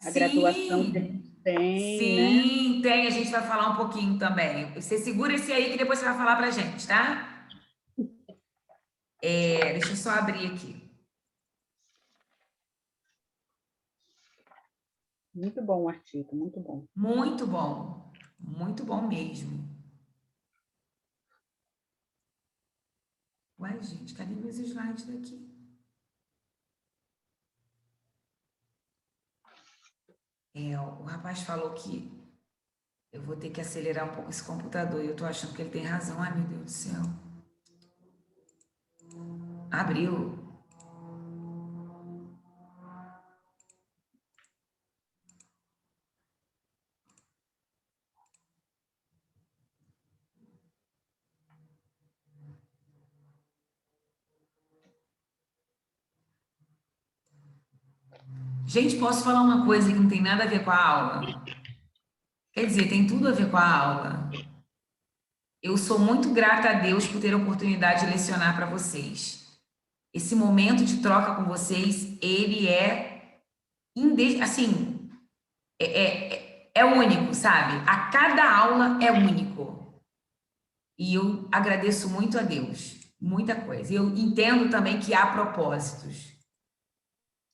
a graduação que eles têm, Sim, né? Tem, a gente vai falar um pouquinho também. Você segura esse aí que depois você vai falar para a gente, tá? Deixa eu só abrir aqui. Muito bom o artigo, muito bom. Muito bom mesmo. Ué, gente, cadê meus slides daqui? O rapaz falou que eu vou ter que acelerar um pouco esse computador e eu tô achando que ele tem razão. Ai, meu Deus do céu. Abriu. Gente, posso falar uma coisa que não tem nada a ver com a aula? Quer dizer, tem tudo a ver com a aula. Eu sou muito grata a Deus por ter a oportunidade de lecionar para vocês. Esse momento de troca com vocês, ele é, assim, é único, sabe? A cada aula é único. E eu agradeço muito a Deus, muita coisa. Eu entendo também que há propósitos.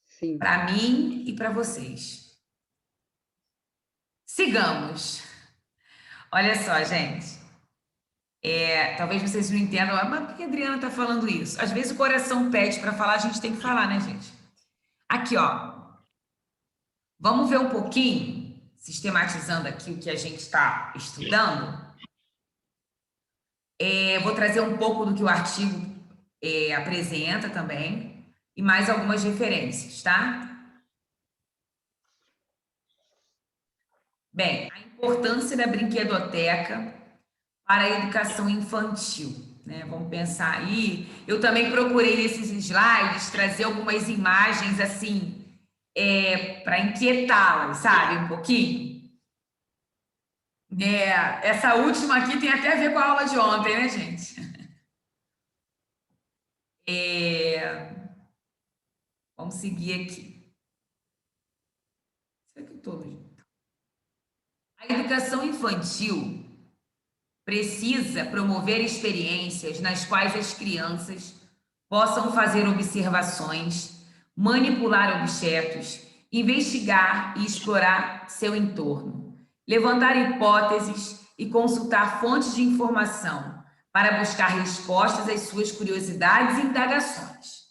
Sim. Para mim e para vocês. Sigamos. Olha só, gente. Talvez vocês não entendam, mas por que a Adriana está falando isso? Às vezes o coração pede para falar, a gente tem que falar, né, gente? Aqui, ó. Vamos ver um pouquinho, sistematizando aqui o que a gente está estudando. Vou trazer um pouco do que o artigo apresenta também e mais algumas referências, tá? Bem, a importância da brinquedoteca para a educação infantil, né? Vamos pensar aí. Eu também procurei nesses slides trazer algumas imagens assim para inquietá-las, sabe, um pouquinho. Essa última aqui tem até a ver com a aula de ontem, né, gente? Vamos seguir aqui. Será que eu tô... A educação infantil precisa promover experiências nas quais as crianças possam fazer observações, manipular objetos, investigar e explorar seu entorno, levantar hipóteses e consultar fontes de informação para buscar respostas às suas curiosidades e indagações.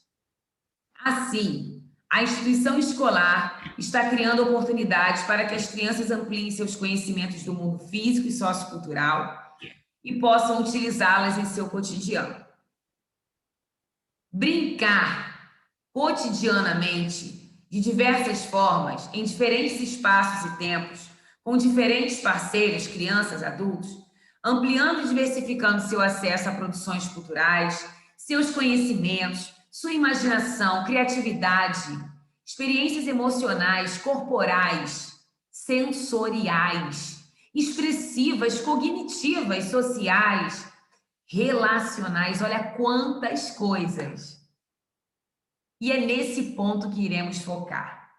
Assim, a instituição escolar está criando oportunidades para que as crianças ampliem seus conhecimentos do mundo físico e sociocultural e possam utilizá-las em seu cotidiano. Brincar cotidianamente, de diversas formas, em diferentes espaços e tempos, com diferentes parceiros, crianças, adultos, ampliando e diversificando seu acesso a produções culturais, seus conhecimentos, sua imaginação, criatividade, experiências emocionais, corporais, sensoriais, expressivas, cognitivas, sociais, relacionais, olha quantas coisas. E é nesse ponto que iremos focar.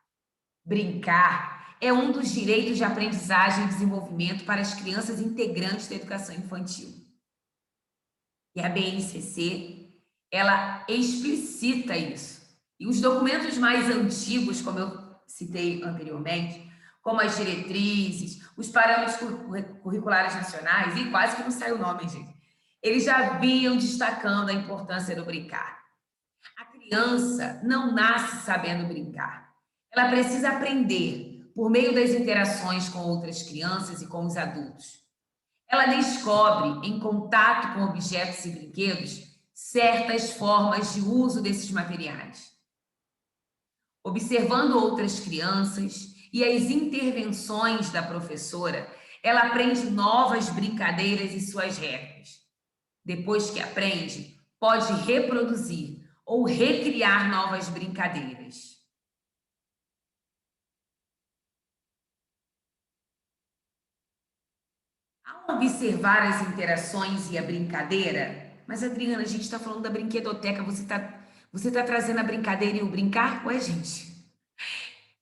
Brincar é um dos direitos de aprendizagem e desenvolvimento para as crianças integrantes da educação infantil. E a BNCC, ela explicita isso. E os documentos mais antigos, como eu citei anteriormente, como as diretrizes, os parâmetros curriculares nacionais, e quase que não sai o nome, gente, eles já vinham destacando a importância do brincar. A criança não nasce sabendo brincar. Ela precisa aprender por meio das interações com outras crianças e com os adultos. Ela descobre, em contato com objetos e brinquedos, certas formas de uso desses materiais. Observando outras crianças e as intervenções da professora, ela aprende novas brincadeiras e suas regras. Depois que aprende, pode reproduzir ou recriar novas brincadeiras. Ao observar as interações e a brincadeira, mas Adriana, a gente está falando da brinquedoteca, você tá trazendo a brincadeira e o brincar? Ué, gente,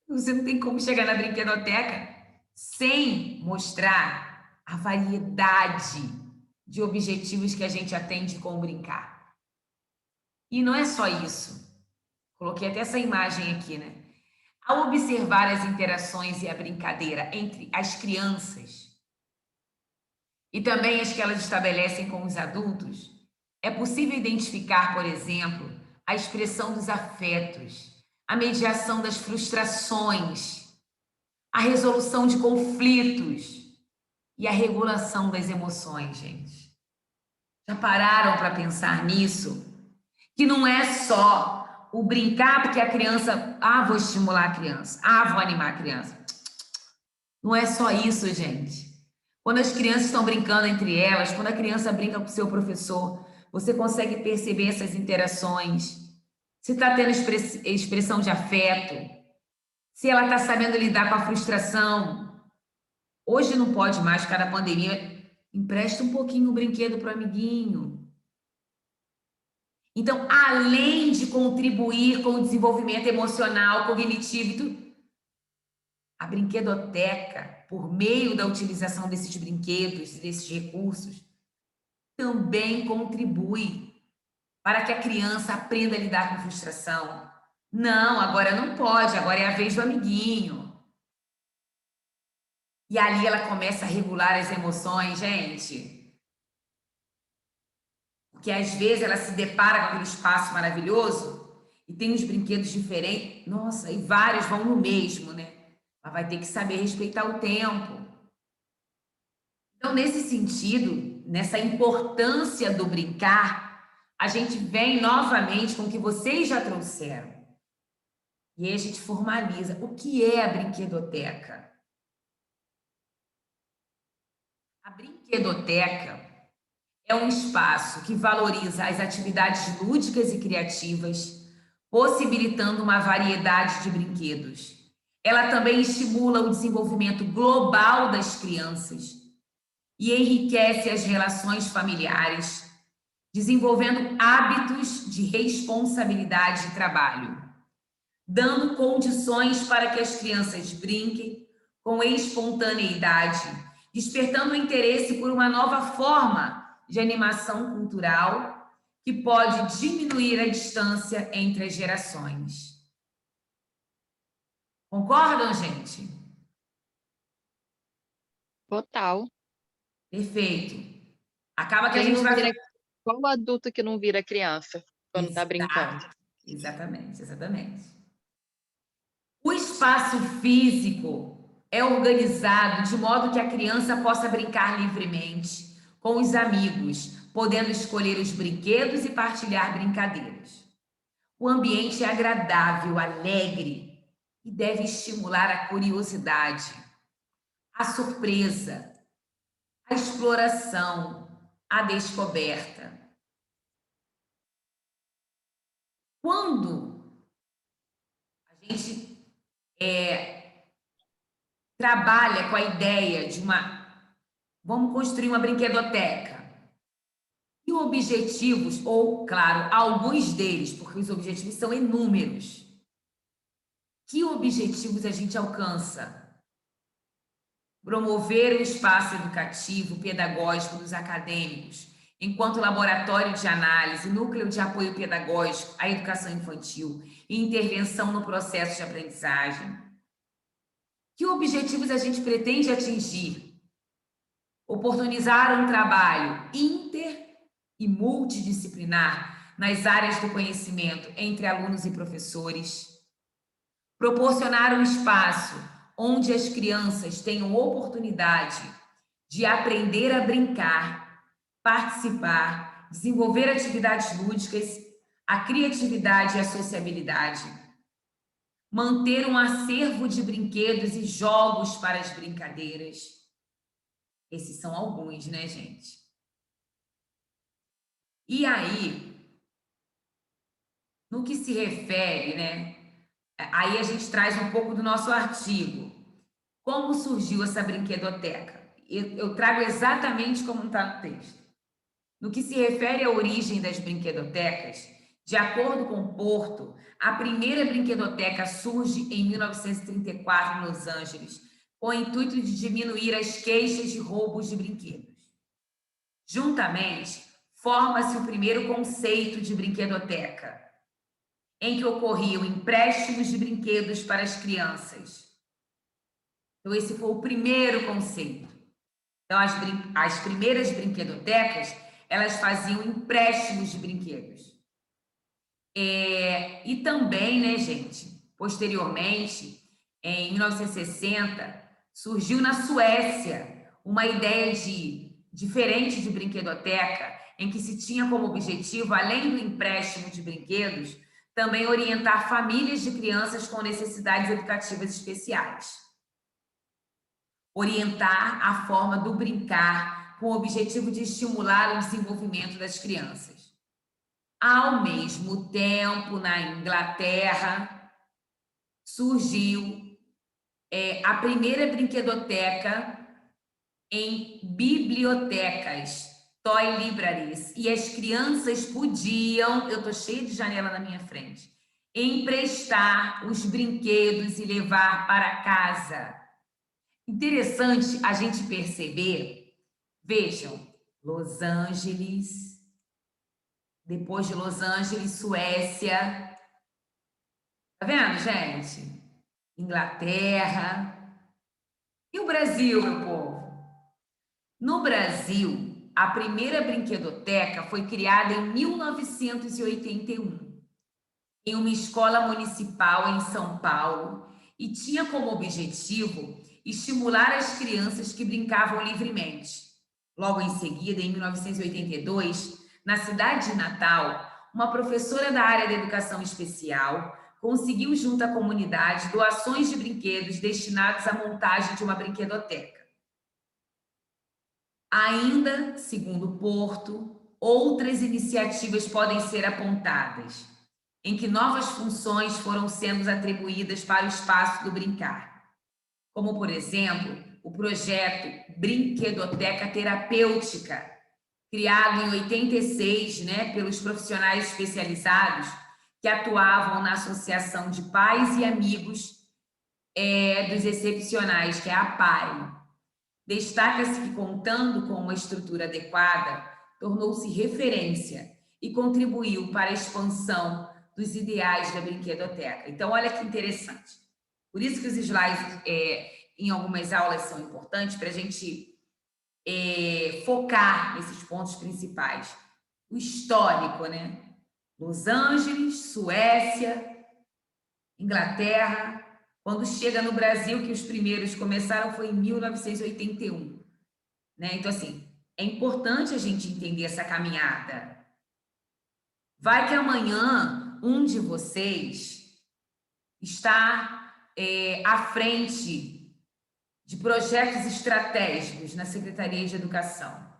você não tem como chegar na brinquedoteca sem mostrar a variedade de objetivos que a gente atende com o brincar. E não é só isso. Coloquei até essa imagem aqui, né? Ao observar as interações e a brincadeira entre as crianças e também as que elas estabelecem com os adultos, é possível identificar, por exemplo, a expressão dos afetos, a mediação das frustrações, a resolução de conflitos e a regulação das emoções, gente. Já pararam para pensar nisso? Que não é só o brincar porque a criança... vou estimular a criança. Vou animar a criança. Não é só isso, gente. Quando as crianças estão brincando entre elas, quando a criança brinca com o seu professor, você consegue perceber essas interações. Se está tendo expressão de afeto, se ela está sabendo lidar com a frustração. Hoje não pode mais, por causa da pandemia, empresta um pouquinho o brinquedo para o amiguinho. Então, além de contribuir com o desenvolvimento emocional, cognitivo, a brinquedoteca por meio da utilização desses brinquedos e desses recursos, também contribui para que a criança aprenda a lidar com frustração. Não, agora não pode, agora é a vez do amiguinho. E ali ela começa a regular as emoções, gente. Porque às vezes ela se depara com aquele espaço maravilhoso e tem uns brinquedos diferentes. Nossa, e vários vão no mesmo, né? Ela vai ter que saber respeitar o tempo. Então, nesse sentido, nessa importância do brincar, a gente vem novamente com o que vocês já trouxeram. E aí a gente formaliza. O que é a brinquedoteca? A brinquedoteca é um espaço que valoriza as atividades lúdicas e criativas, possibilitando uma variedade de brinquedos. Ela também estimula o desenvolvimento global das crianças e enriquece as relações familiares, desenvolvendo hábitos de responsabilidade e trabalho, dando condições para que as crianças brinquem com espontaneidade, despertando o interesse por uma nova forma de animação cultural que pode diminuir a distância entre as gerações. Concordam, gente? Total. Perfeito. Acaba que a Quem gente não vai... vira, qual adulto que não vira criança quando está brincando? Exatamente, exatamente. O espaço físico é organizado de modo que a criança possa brincar livremente com os amigos, podendo escolher os brinquedos e partilhar brincadeiras. O ambiente é agradável, alegre e deve estimular a curiosidade, a surpresa, a exploração, a descoberta. Quando a gente trabalha com a ideia de vamos construir uma brinquedoteca, e objetivos, ou, claro, alguns deles, porque os objetivos são inúmeros. Que objetivos a gente alcança? Promover o espaço educativo, pedagógico dos acadêmicos, enquanto laboratório de análise, núcleo de apoio pedagógico à educação infantil e intervenção no processo de aprendizagem. Que objetivos a gente pretende atingir? Oportunizar um trabalho inter e multidisciplinar nas áreas do conhecimento entre alunos e professores. Proporcionar um espaço onde as crianças tenham oportunidade de aprender a brincar, participar, desenvolver atividades lúdicas, a criatividade e a sociabilidade. Manter um acervo de brinquedos e jogos para as brincadeiras. Esses são alguns, né, gente? E aí, no que se refere, né? Aí a gente traz um pouco do nosso artigo. Como surgiu essa brinquedoteca? Eu trago exatamente como está no texto. No que se refere à origem das brinquedotecas, de acordo com Porto, a primeira brinquedoteca surge em 1934 em Los Angeles, com o intuito de diminuir as queixas de roubos de brinquedos. Juntamente, forma-se o primeiro conceito de brinquedoteca, em que ocorriam empréstimos de brinquedos para as crianças. Então, esse foi o primeiro conceito. Então, as primeiras brinquedotecas, elas faziam empréstimos de brinquedos. E também, né, gente, posteriormente, em 1960, surgiu na Suécia uma ideia diferente de brinquedoteca, em que se tinha como objetivo, além do empréstimo de brinquedos, também orientar famílias de crianças com necessidades educativas especiais. Orientar a forma do brincar com o objetivo de estimular o desenvolvimento das crianças. Ao mesmo tempo, na Inglaterra, surgiu a primeira brinquedoteca em bibliotecas, toy libraries, e as crianças podiam, eu tô cheia de janela na minha frente, emprestar os brinquedos e levar para casa. interessante a gente perceber, vejam, Los Angeles, depois de Los Angeles, Suécia. Tá vendo, gente? Inglaterra. E o Brasil, meu povo? No Brasil, a primeira brinquedoteca foi criada em 1981, em uma escola municipal em São Paulo, e tinha como objetivo estimular as crianças que brincavam livremente. Logo em seguida, em 1982, na cidade de Natal, uma professora da área da educação especial conseguiu, junto à comunidade, doações de brinquedos destinados à montagem de uma brinquedoteca. Ainda, segundo Porto, outras iniciativas podem ser apontadas, em que novas funções foram sendo atribuídas para o espaço do brincar, como, por exemplo, o projeto Brinquedoteca Terapêutica, criado em 86, pelos profissionais especializados que atuavam na Associação de Pais e Amigos dos Excepcionais, que é a APAE. Destaca-se que, contando com uma estrutura adequada, tornou-se referência e contribuiu para a expansão dos ideais da brinquedoteca. Então, olha que interessante. Por isso que os slides, em algumas aulas, são importantes para a gente focar nesses pontos principais. O histórico, Los Angeles, Suécia, Inglaterra. Quando chega no Brasil, que os primeiros começaram foi em 1981. Então, assim, é importante a gente entender essa caminhada. Vai que amanhã um de vocês está à frente de projetos estratégicos na Secretaria de Educação.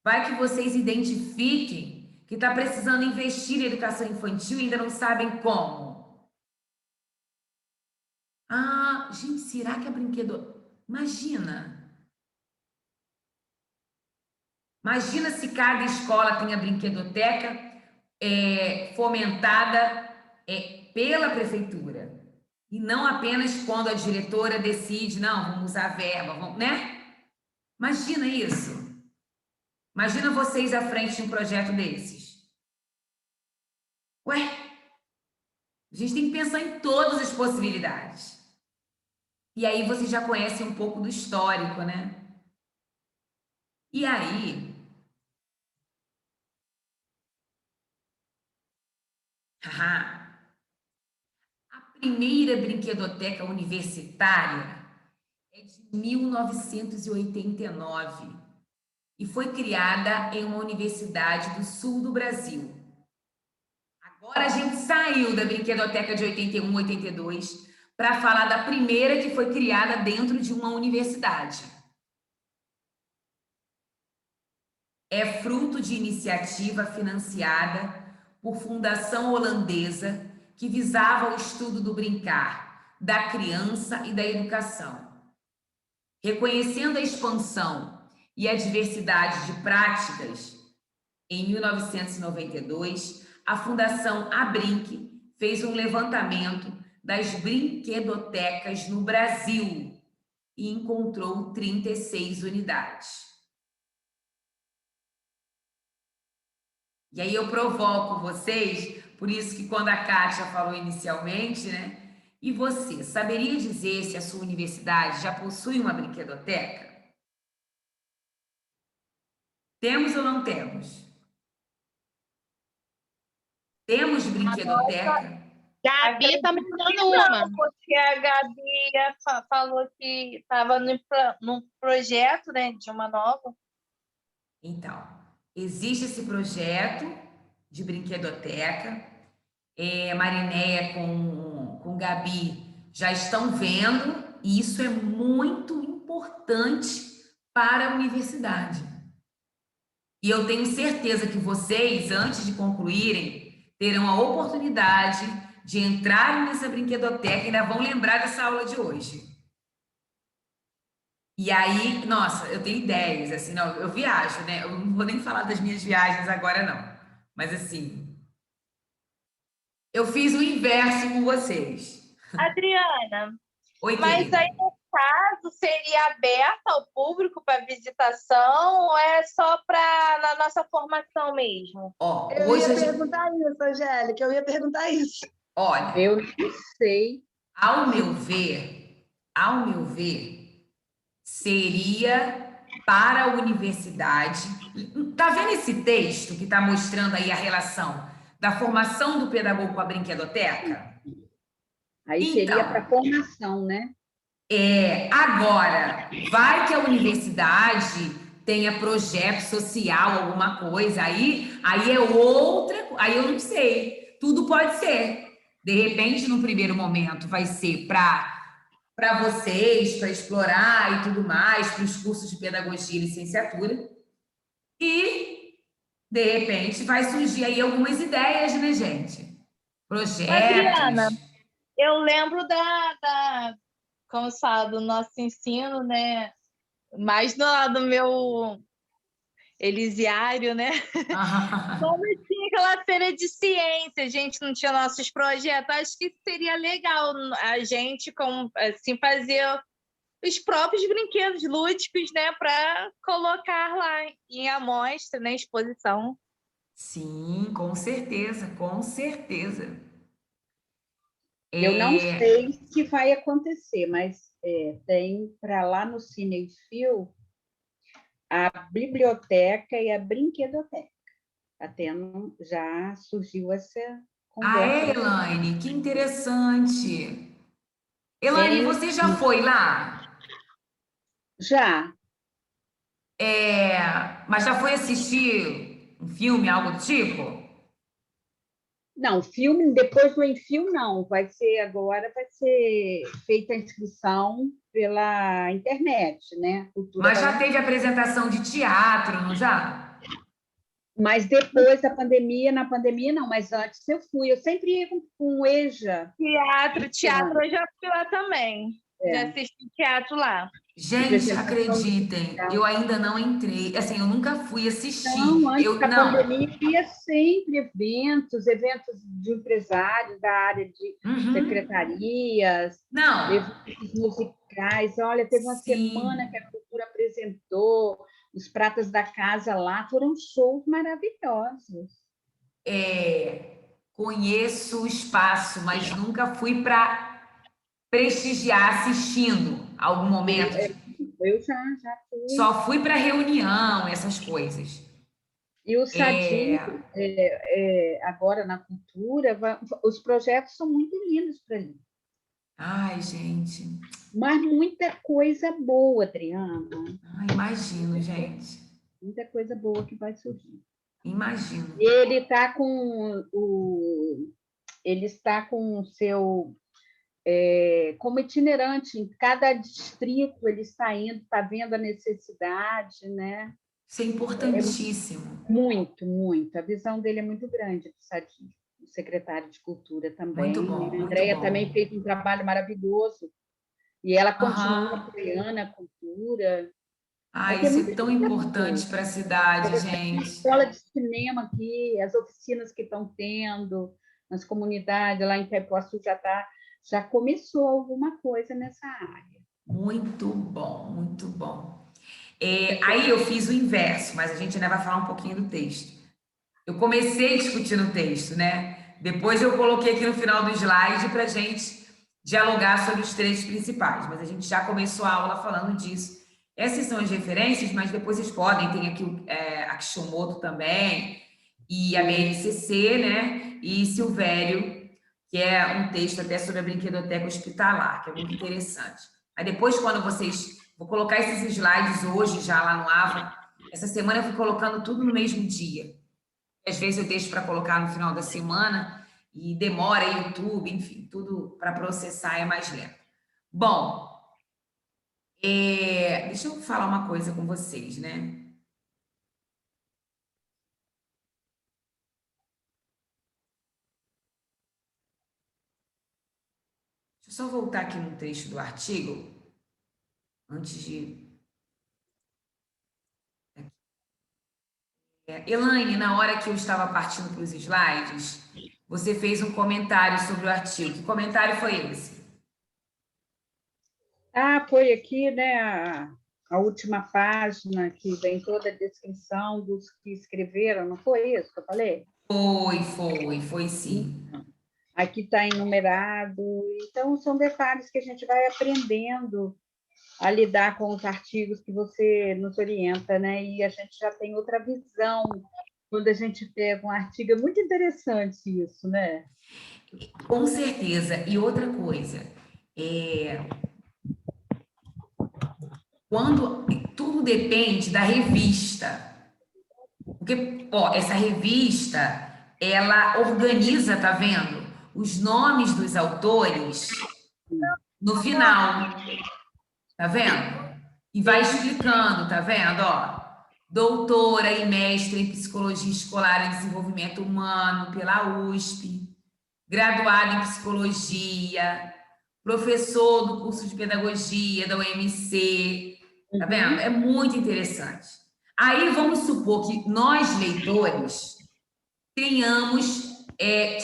Vai que vocês identifiquem que está precisando investir em educação infantil e ainda não sabem como. Ah, gente, será que a Imagina se cada escola tem a brinquedoteca fomentada pela prefeitura. E não apenas quando a diretora decide, não, vamos usar a verba, Imagina isso. Imagina vocês à frente de um projeto desses. Ué, a gente tem que pensar em todas as possibilidades. E aí vocês já conhecem um pouco do histórico, E aí... A primeira brinquedoteca universitária é de 1989 e foi criada em uma universidade do sul do Brasil. Agora a gente saiu da brinquedoteca de 81, 82 para falar da primeira que foi criada dentro de uma universidade. É fruto de iniciativa financiada por fundação holandesa que visava o estudo do brincar, da criança e da educação. Reconhecendo a expansão e a diversidade de práticas, em 1992, a Fundação Abrinq fez um levantamento das brinquedotecas no Brasil e encontrou 36 unidades. E aí eu provoco vocês, por isso que quando a Kátia falou inicialmente, E você, saberia dizer se a sua universidade já possui uma brinquedoteca? Temos ou não temos? Temos brinquedoteca? Gabi está montando uma. Porque a Gabi falou que estava no projeto, de uma nova. Então, existe esse projeto de brinquedoteca. Marinéia com Gabi já estão vendo, e isso é muito importante para a universidade. E eu tenho certeza que vocês, antes de concluírem, terão a oportunidade de entrar nessa brinquedoteca e ainda vão lembrar dessa aula de hoje. E aí, nossa, eu tenho ideias, assim, não, eu viajo, Eu não vou nem falar das minhas viagens agora, não. Mas, assim, eu fiz o inverso com vocês. Adriana, Oi, mas querida. aí caso, seria aberto ao público para visitação ou é só para na nossa formação mesmo? Ó, Eu hoje ia a gente... perguntar isso, Angélica, eu ia perguntar isso. Olha, Eu não sei. ao meu ver, seria para a universidade. Tá vendo esse texto que está mostrando aí a relação da formação do pedagogo com a brinquedoteca? Aí seria Então, para formação, né? agora, vai que a universidade tenha projeto social, alguma coisa, aí é outra, aí eu não sei. Tudo pode ser. De repente, no primeiro momento, vai ser para vocês, para explorar e tudo mais, para os cursos de pedagogia e licenciatura. E, de repente, vai surgir aí algumas ideias, né, gente? Adriana, Projetos. eu lembro como se fala, do nosso ensino, né? Mais do lado do meu elisiário, né? Como tinha aquela feira de ciência, a gente não tinha nossos projetos. Acho que seria legal a gente assim, fazer os próprios brinquedos lúdicos, né? Para colocar lá em amostra, né? Exposição. Sim, com certeza, com certeza. Eu não sei se vai acontecer, mas tem para lá no Cine Fio a biblioteca e a brinquedoteca. Até já surgiu essa conversa. Elaine, que interessante. Elaine, você já foi lá? Já. Mas já foi assistir um filme, algo do tipo? Não, filme, depois do Enfio, não. Vai ser feita a inscrição pela internet, né? Mas já teve apresentação de teatro, não já? Mas depois da pandemia, na pandemia não, mas antes eu fui. Eu sempre ia com o EJA. Teatro eu já fui lá também. Já assisti teatro lá. Gente, acreditem, eu ainda não entrei. Assim, eu nunca fui assistir. Não, antes da pandemia ia sempre eventos de empresários da área de secretarias, eventos musicais. Olha, teve uma semana que a cultura apresentou os pratas da casa lá, foram shows maravilhosos. Conheço o espaço, mas nunca fui para prestigiar assistindo algum momento. Eu já fui. Só fui para reunião, essas coisas. E o Sadim, agora na cultura, os projetos são muito lindos para mim. Ai, gente. Mas muita coisa boa, Adriana. Imagino, gente. Muita coisa boa que vai surgir. Imagino. Ele está com o seu como itinerante, em cada distrito ele está indo, está vendo a necessidade, né? Isso é importantíssimo. Muito, muito. A visão dele é muito grande, o secretário de Cultura também. Muito bom, A Andréia também fez um trabalho maravilhoso. E ela continua apoiando a cultura. Isso é tão importante para a cidade, gente. A escola de cinema aqui, as oficinas que estão tendo, nas comunidades, lá em Itaipuaçu já começou alguma coisa nessa área. Muito bom, muito bom. Aí eu fiz o inverso, mas a gente ainda vai falar um pouquinho do texto. Eu comecei discutindo o texto, né? Depois eu coloquei aqui no final do slide para a gente dialogar sobre os trechos principais, mas a gente já começou a aula falando disso. Essas são as referências, mas depois vocês podem, tem aqui a Kishimoto também, e a BNCC, né? E Silvério, que é um texto até sobre a brinquedoteca hospitalar, que é muito interessante. Aí depois, quando vocês... Vou colocar esses slides hoje já lá no AVA. Essa semana eu fui colocando tudo no mesmo dia. Às vezes eu deixo para colocar no final da semana e demora YouTube, enfim, tudo para processar é mais lento. Bom, deixa eu falar uma coisa com vocês, né? Deixa eu só voltar aqui no trecho do artigo, antes de... Elaine, na hora que eu estava partindo para os slides, você fez um comentário sobre o artigo. Que comentário foi esse? Foi aqui, né, a última página, que vem toda a descrição dos que escreveram, não foi isso que eu falei? Foi sim. Aqui está enumerado. Então, são detalhes que a gente vai aprendendo a lidar com os artigos que você nos orienta, né? E a gente já tem outra visão quando a gente pega um artigo. É muito interessante isso, né? Com certeza. E outra coisa, quando tudo depende da revista. Porque, essa revista, ela organiza, tá vendo? Os nomes dos autores no final. Tá vendo? E vai explicando, tá vendo? Doutora e mestre em Psicologia Escolar e Desenvolvimento Humano pela USP, graduado em Psicologia, professor do curso de Pedagogia da UMC, tá vendo? É muito interessante. Aí vamos supor que nós, leitores, tenhamos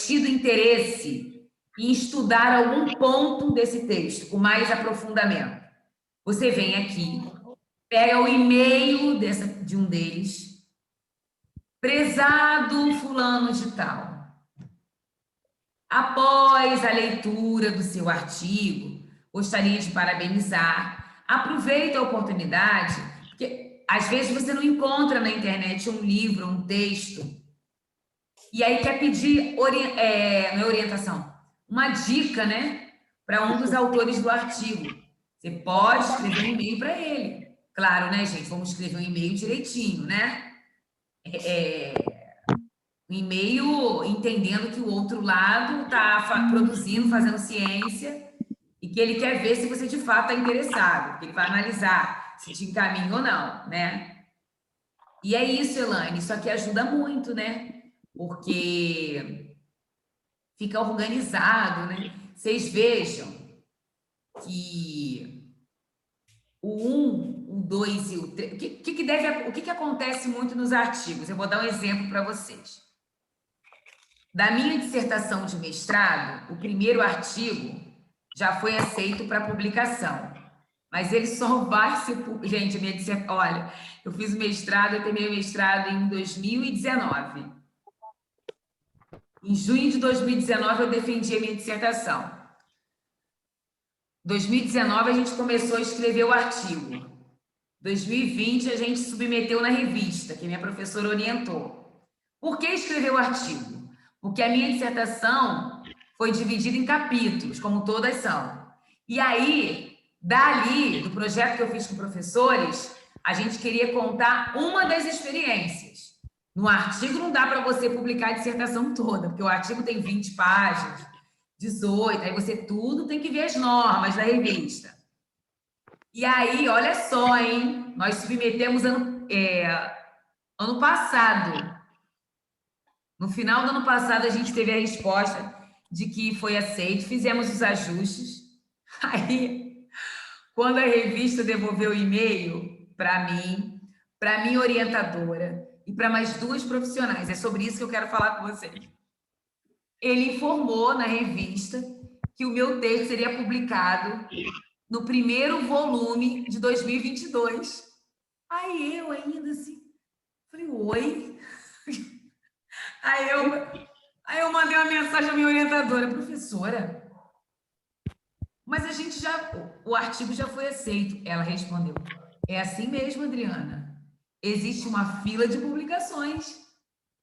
tido interesse em estudar algum ponto desse texto com mais aprofundamento. Você vem aqui, pega o e-mail de um deles, prezado fulano de tal. Após a leitura do seu artigo, gostaria de parabenizar. Aproveita a oportunidade, porque às vezes você não encontra na internet um livro, um texto, e aí quer pedir não é orientação, uma dica, né, para um dos autores do artigo. Você pode escrever um e-mail para ele. Claro, né, gente? Vamos escrever um e-mail direitinho, né? Um e-mail entendendo que o outro lado está produzindo, fazendo ciência e que ele quer ver se você de fato está interessado, que ele vai analisar se te encaminha ou não, né? E é isso, Elaine. Isso aqui ajuda muito, né? Porque fica organizado, né? Vocês vejam que o 1, o 2 e o 3... O que acontece muito nos artigos? Eu vou dar um exemplo para vocês. Da minha dissertação de mestrado, o primeiro artigo já foi aceito para publicação, mas ele só vai ser... Gente, minha dissertação... Olha, eu fiz o mestrado, eu terminei o mestrado em 2019. Em junho de 2019, eu defendi a minha dissertação. Em 2019, a gente começou a escrever o artigo. Em 2020, a gente submeteu na revista, que minha professora orientou. Por que escrever o artigo? Porque a minha dissertação foi dividida em capítulos, como todas são. E aí, dali, do projeto que eu fiz com professores, a gente queria contar uma das experiências. No artigo não dá para você publicar a dissertação toda, porque o artigo tem 20 páginas, 18, aí você tudo tem que ver as normas da revista. E aí, olha só, hein? Nós submetemos ano passado. No final do ano passado, a gente teve a resposta de que foi aceito, fizemos os ajustes. Aí, quando a revista devolveu o e-mail para mim, para minha orientadora e para mais 2 profissionais, é sobre isso que eu quero falar com vocês. Ele informou na revista que o meu texto seria publicado no primeiro volume de 2022. Aí eu ainda assim, falei, oi? Aí eu mandei uma mensagem à minha orientadora, professora, mas o artigo já foi aceito. Ela respondeu, é assim mesmo, Adriana. Existe uma fila de publicações.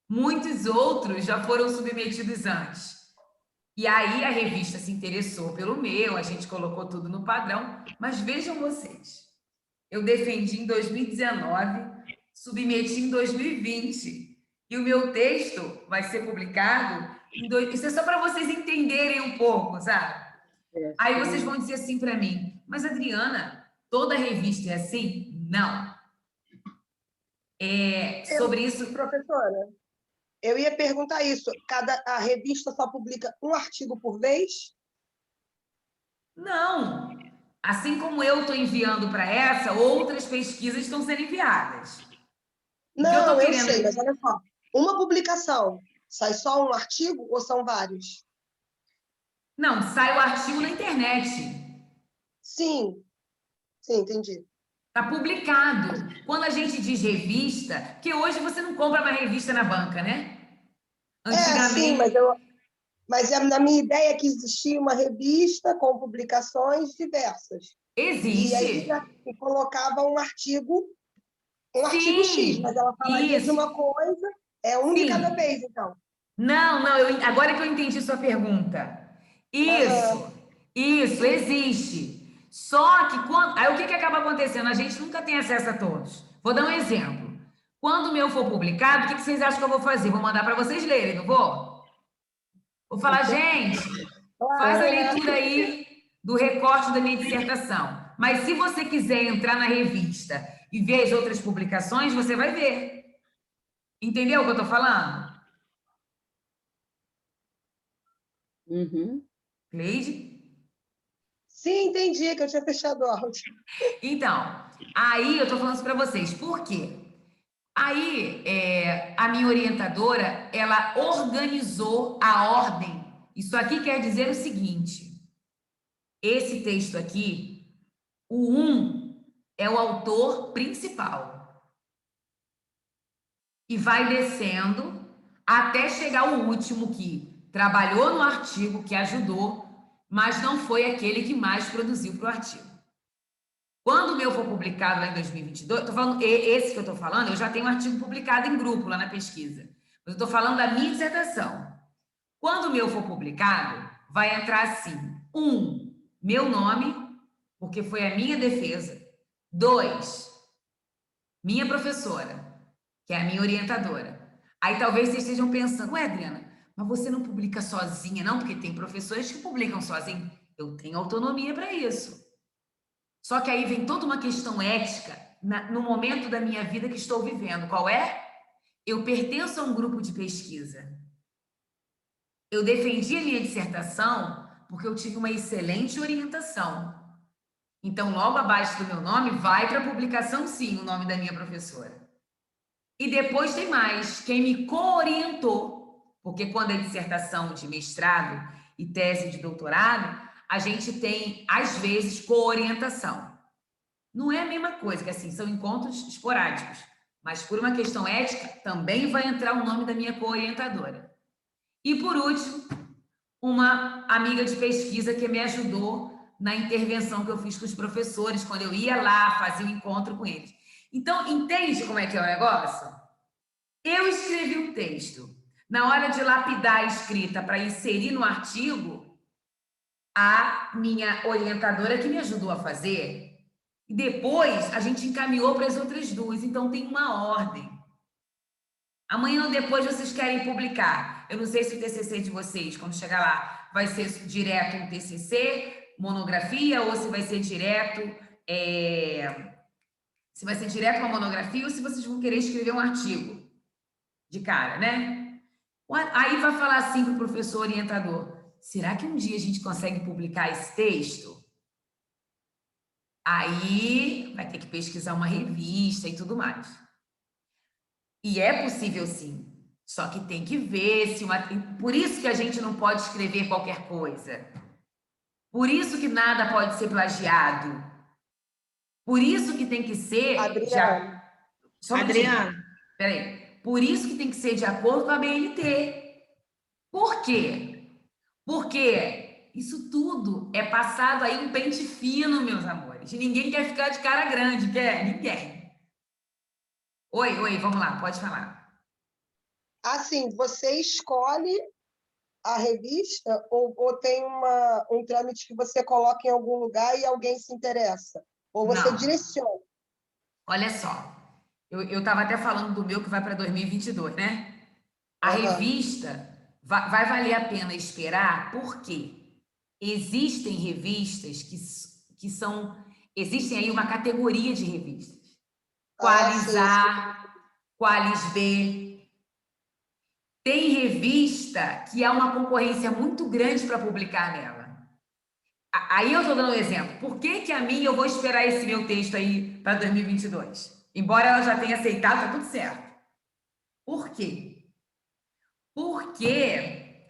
Muitos outros já foram submetidos antes. E aí a revista se interessou pelo meu, a gente colocou tudo no padrão. Mas vejam vocês, eu defendi em 2019, submeti em 2020. E o meu texto vai ser publicado Isso é só para vocês entenderem um pouco, sabe? Aí vocês vão dizer assim para mim, mas Adriana, toda revista é assim? Não. Sobre isso... Professora, eu ia perguntar isso. A revista só publica um artigo por vez? Não. Assim como eu estou enviando para essa, outras pesquisas estão sendo enviadas. Não, eu sei, mas olha só. Uma publicação, sai só um artigo ou são vários? Não, sai o artigo na internet. Sim, Sim, entendi. Está publicado. Quando a gente diz revista, que hoje você não compra mais revista na banca, né? Sim, Antigamente, mas na minha ideia é que existia uma revista com publicações diversas. E aí já existe. se colocava um artigo X, mas Sim, ela falaria de isso. uma coisa, um de cada Sim. vez, então. Não, agora que eu entendi sua pergunta. Aham. Isso, existe. Só que quando. Aí o que acaba acontecendo? A gente nunca tem acesso a todos. Vou dar um exemplo. Quando o meu for publicado, o que vocês acham que eu vou fazer? Vou mandar para vocês lerem, não vou? Vou falar, gente, faz a Claro, né? leitura aí do recorte da minha dissertação. Mas se você quiser entrar na revista e ver as outras publicações, você vai ver. Entendeu o que eu estou falando? Uhum. Cleide? Sim, entendi que eu tinha fechado o áudio. Então, aí eu estou falando isso para vocês. Por quê? Aí, a minha orientadora, ela organizou a ordem. Isso aqui quer dizer o seguinte: esse texto aqui, o 1 é o autor principal. E vai descendo até chegar o último que trabalhou no artigo, que ajudou, mas não foi aquele que mais produziu para o artigo. Quando o meu for publicado lá em 2022, tô falando, esse que eu estou falando, eu já tenho um artigo publicado em grupo lá na pesquisa. Mas eu estou falando da minha dissertação. Quando o meu for publicado, vai entrar assim: 1, meu nome, porque foi a minha defesa. 2, minha professora, que é a minha orientadora. Aí talvez vocês estejam pensando, ué, Adriana, mas você não publica sozinha, não? Porque tem professores que publicam sozinhos. Eu tenho autonomia para isso. Só que aí vem toda uma questão ética no momento da minha vida que estou vivendo. Qual é? Eu pertenço a um grupo de pesquisa. Eu defendi a minha dissertação porque eu tive uma excelente orientação. Então, logo abaixo do meu nome, vai para a publicação, sim, o nome da minha professora. E depois tem mais, quem me co-orientou, porque quando é dissertação de mestrado e tese de doutorado, a gente tem, às vezes, co-orientação. Não é a mesma coisa, que assim, são encontros esporádicos, mas por uma questão ética, também vai entrar o nome da minha co-orientadora. E por último, uma amiga de pesquisa que me ajudou na intervenção que eu fiz com os professores, quando eu ia lá, fazia um encontro com eles. Então, entende como é que é o negócio? Eu escrevi um texto. Na hora de lapidar a escrita para inserir no artigo, a minha orientadora que me ajudou a fazer, e depois a gente encaminhou para as outras duas. Então, tem uma ordem. Amanhã ou depois vocês querem publicar. Eu não sei se o TCC de vocês, quando chegar lá, vai ser direto um TCC, monografia, ou se vai ser direto... Se vai ser direto uma monografia ou se vocês vão querer escrever um artigo de cara, né? Aí vai falar assim para o professor orientador: será que um dia a gente consegue publicar esse texto? Aí vai ter que pesquisar uma revista e tudo mais. E é possível sim. Só que tem que ver se Por isso que a gente não pode escrever qualquer coisa. Por isso que nada pode ser plagiado. Por isso que tem que ser... Adriana. Adriana. Peraí. Por isso que tem que ser de acordo com a BNT. Por quê? Porque isso tudo é passado aí um pente fino, meus amores. E ninguém quer ficar de cara grande, quer? Ninguém. Oi, vamos lá, pode falar. Assim, você escolhe a revista ou tem um trâmite que você coloca em algum lugar e alguém se interessa? Ou você Não. direciona? Olha só, eu estava até falando do meu que vai para 2022, né? A revista vai valer a pena esperar, porque existem revistas que são... Existem aí uma categoria de revistas. Qualis A, Qualis B. Tem revista que há uma concorrência muito grande para publicar nela. Aí eu estou dando um exemplo. Por que a minha eu vou esperar esse meu texto aí para 2022? Embora ela já tenha aceitado, tá tudo certo. Por quê? Porque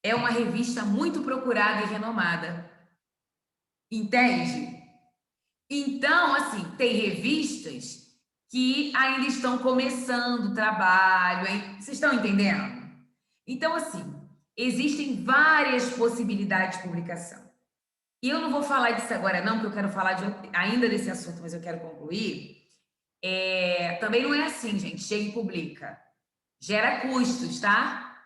é uma revista muito procurada e renomada. Entende? Então, assim, tem revistas que ainda estão começando o trabalho, hein? Vocês estão entendendo? Então, assim, existem várias possibilidades de publicação. E eu não vou falar disso agora, não, porque eu quero falar ainda desse assunto, mas eu quero concluir. Também não é assim, gente. Chega e publica. Gera custos, tá?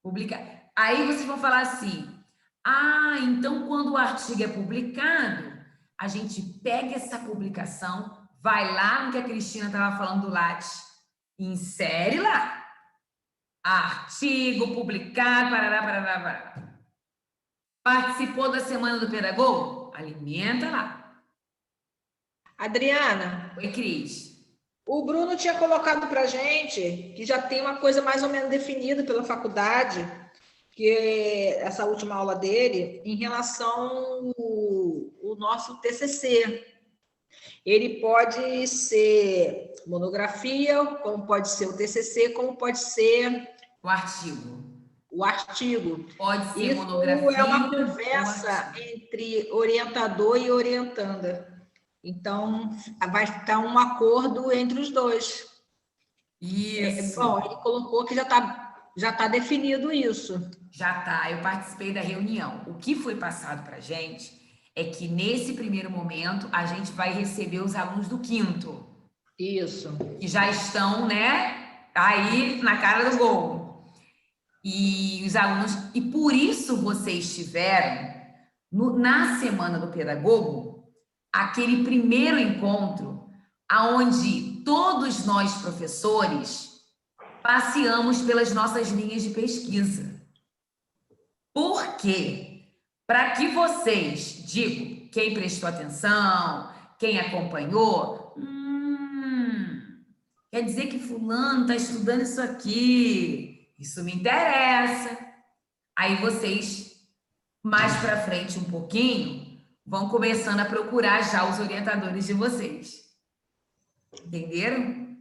Publica. Aí vocês vão falar assim: ah, então quando o artigo é publicado, a gente pega essa publicação, vai lá no que a Cristina estava falando do Lattes, insere lá. Artigo publicado, parará. Participou da Semana do Pedagogo? Alimenta lá. Adriana. Oi, Cris. O Bruno tinha colocado para a gente que já tem uma coisa mais ou menos definida pela faculdade, que é essa última aula dele, em relação ao nosso TCC. Ele pode ser monografia, como pode ser o TCC, como pode ser o artigo. O artigo. Pode ser isso monografia. É uma conversa entre orientador e orientanda. Então, vai estar um acordo entre os dois. Isso. Bom, ele colocou que já tá definido isso. Já tá. Eu participei da reunião. O que foi passado para a gente é que, nesse primeiro momento, a gente vai receber os alunos do 5º. Isso. Que já estão, né, aí na cara do gol. E os alunos... E por isso vocês tiveram, na Semana do Pedagogo, aquele primeiro encontro onde todos nós, professores, passeamos pelas nossas linhas de pesquisa. Por quê? Para que vocês, digo, quem prestou atenção, quem acompanhou, quer dizer que fulano está estudando isso aqui, isso me interessa. Aí vocês, mais para frente um pouquinho, vão começando a procurar já os orientadores de vocês. Entenderam?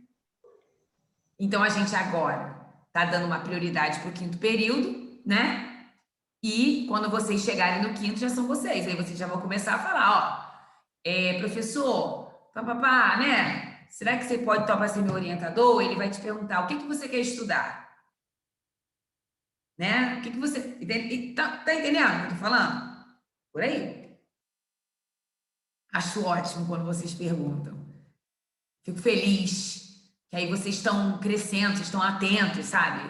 Então, a gente agora está dando uma prioridade para o 5º período, né? E quando vocês chegarem no 5º, já são vocês. Aí vocês já vão começar a falar, ó, professor, papapá, né? Será que você pode topar ser meu orientador? Ele vai te perguntar, o que você quer estudar? Né? O que você... Tá entendendo o que eu tô falando? Por aí. Acho ótimo quando vocês perguntam. Fico feliz que aí vocês estão crescendo, vocês estão atentos, sabe?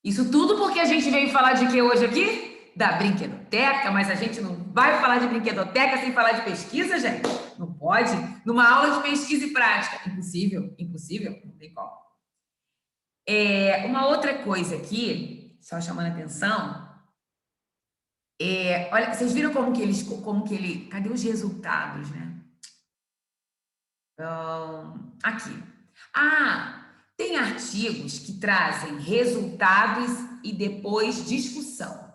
Isso tudo porque a gente veio falar de quê hoje aqui? Da brinquedoteca, mas a gente não vai falar de brinquedoteca sem falar de pesquisa, gente? Não pode? Numa aula de pesquisa e prática. Impossível, impossível, não tem como. Uma outra coisa aqui, só chamando a atenção, olha, vocês viram como que ele... Cadê os resultados, né? Aqui. Tem artigos que trazem resultados e depois discussão.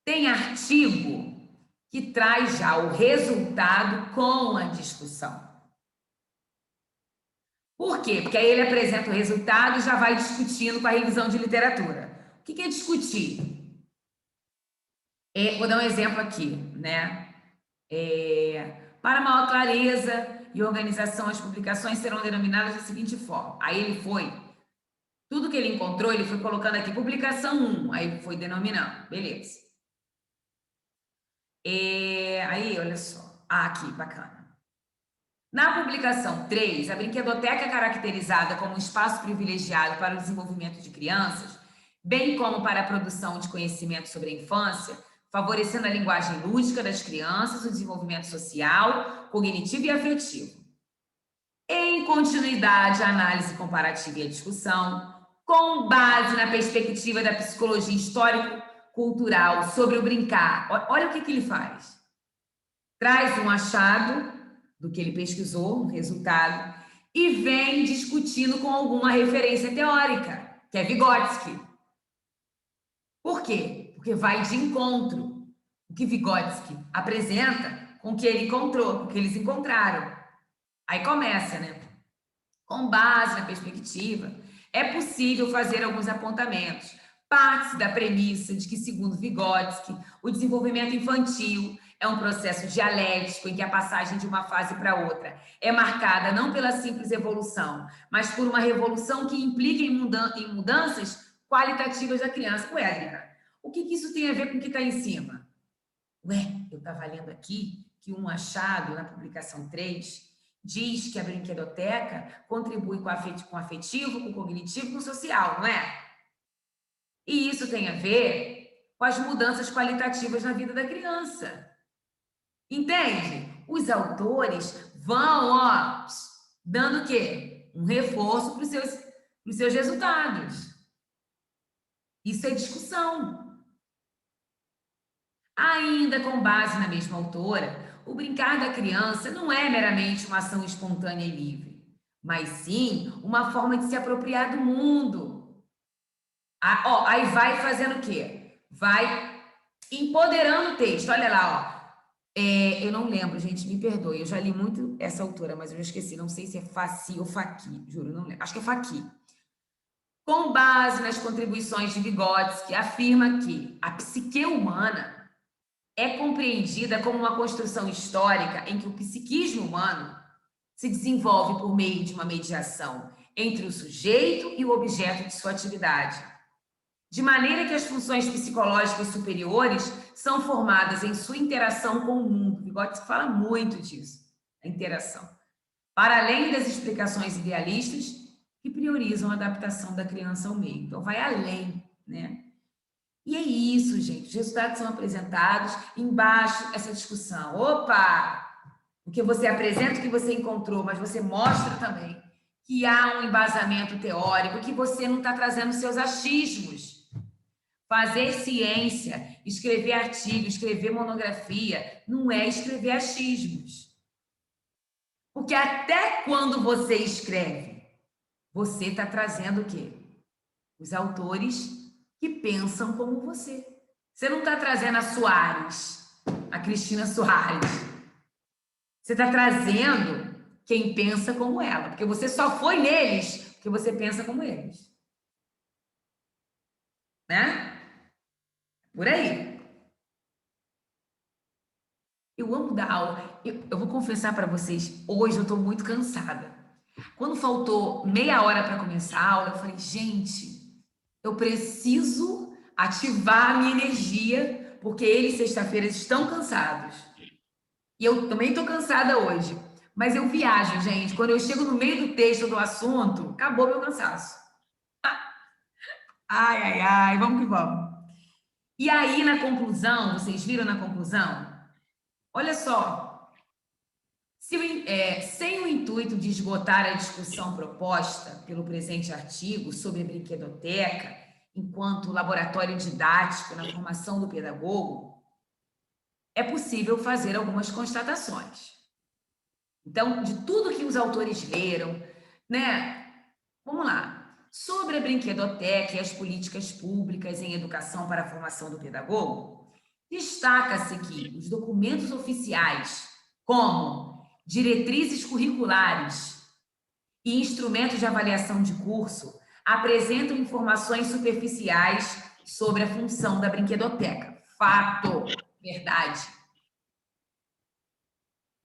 Tem artigo que traz já o resultado com a discussão. Por quê? Porque aí ele apresenta o resultado e já vai discutindo com a revisão de literatura. O que é discutir? Vou dar um exemplo aqui, né? Para maior clareza e organização, as publicações serão denominadas da seguinte forma. Aí ele foi, tudo que ele encontrou, ele foi colocando aqui, publicação 1, aí foi denominando, beleza. Aí, olha só, aqui, bacana. Na publicação 3, a brinquedoteca é caracterizada como um espaço privilegiado para o desenvolvimento de crianças, bem como para a produção de conhecimento sobre a infância, favorecendo a linguagem lúdica das crianças, o desenvolvimento social, cognitivo e afetivo. Em continuidade, a análise comparativa e a discussão, com base na perspectiva da psicologia histórico-cultural sobre o brincar. Olha o que ele faz. Traz um achado do que ele pesquisou, um resultado, e vem discutindo com alguma referência teórica, que é Vygotsky. Por quê? Porque vai de encontro. O que Vygotsky apresenta com o que ele encontrou, com o que eles encontraram. Aí começa, né? Com base na perspectiva, é possível fazer alguns apontamentos parte-se da premissa de que, segundo Vygotsky, o desenvolvimento infantil é um processo dialético em que a passagem de uma fase para outra é marcada não pela simples evolução, mas por uma revolução que implica em mudanças qualitativas da criança. Ué, Adriana, o que isso tem a ver com o que está em cima? Ué, eu estava lendo aqui que um achado na publicação 3 diz que a brinquedoteca contribui com o afetivo, com o cognitivo e com o social, não é? E isso tem a ver com as mudanças qualitativas na vida da criança. Entende? Os autores vão, dando o quê? Um reforço para os seus resultados. Isso é discussão. Ainda com base na mesma autora, o brincar da criança não é meramente uma ação espontânea e livre, mas sim uma forma de se apropriar do mundo. Aí vai fazendo o quê? Vai empoderando o texto. Olha lá, eu não lembro, gente, me perdoe. Eu já li muito essa autora, mas eu já esqueci. Não sei se é Faci ou Faqui, juro, não lembro. Acho que é Faqui. Com base nas contribuições de Vygotsky, afirma que a psique humana é compreendida como uma construção histórica em que o psiquismo humano se desenvolve por meio de uma mediação entre o sujeito e o objeto de sua atividade, de maneira que as funções psicológicas superiores são formadas em sua interação com o mundo. Vygotsky fala muito disso, a interação, para além das explicações idealistas que priorizam a adaptação da criança ao meio. Então, vai além, né? E é isso, gente. Os resultados são apresentados, embaixo essa discussão. Opa! O que você apresenta, o que você encontrou, mas você mostra também que há um embasamento teórico, que você não está trazendo seus achismos. Fazer ciência, escrever artigo, escrever monografia, não é escrever achismos. Porque até quando você escreve, você está trazendo o quê? Os autores que pensam como você. Você não está trazendo a Soares, a Cristina Soares. Você está trazendo quem pensa como ela, porque você só foi neles porque você pensa como eles. Né? Por aí. Eu amo dar aula. Eu vou confessar para vocês, hoje eu estou muito cansada. Quando faltou meia hora para começar a aula, eu falei, gente, eu preciso ativar a minha energia, porque eles, sexta-feira, estão cansados. E eu também estou cansada hoje. Mas eu viajo, gente. Quando eu chego no meio do texto, do assunto, acabou meu cansaço. Ai, vamos que vamos. E aí, na conclusão, vocês viram na conclusão? Olha só. Sem o intuito de esgotar a discussão proposta pelo presente artigo sobre a brinquedoteca enquanto laboratório didático na formação do pedagogo, é possível fazer algumas constatações. Então, de tudo que os autores leram, né? Vamos lá. Sobre a brinquedoteca e as políticas públicas em educação para a formação do pedagogo, destaca-se que os documentos oficiais, como diretrizes curriculares e instrumentos de avaliação de curso, apresentam informações superficiais sobre a função da brinquedoteca. Fato, verdade.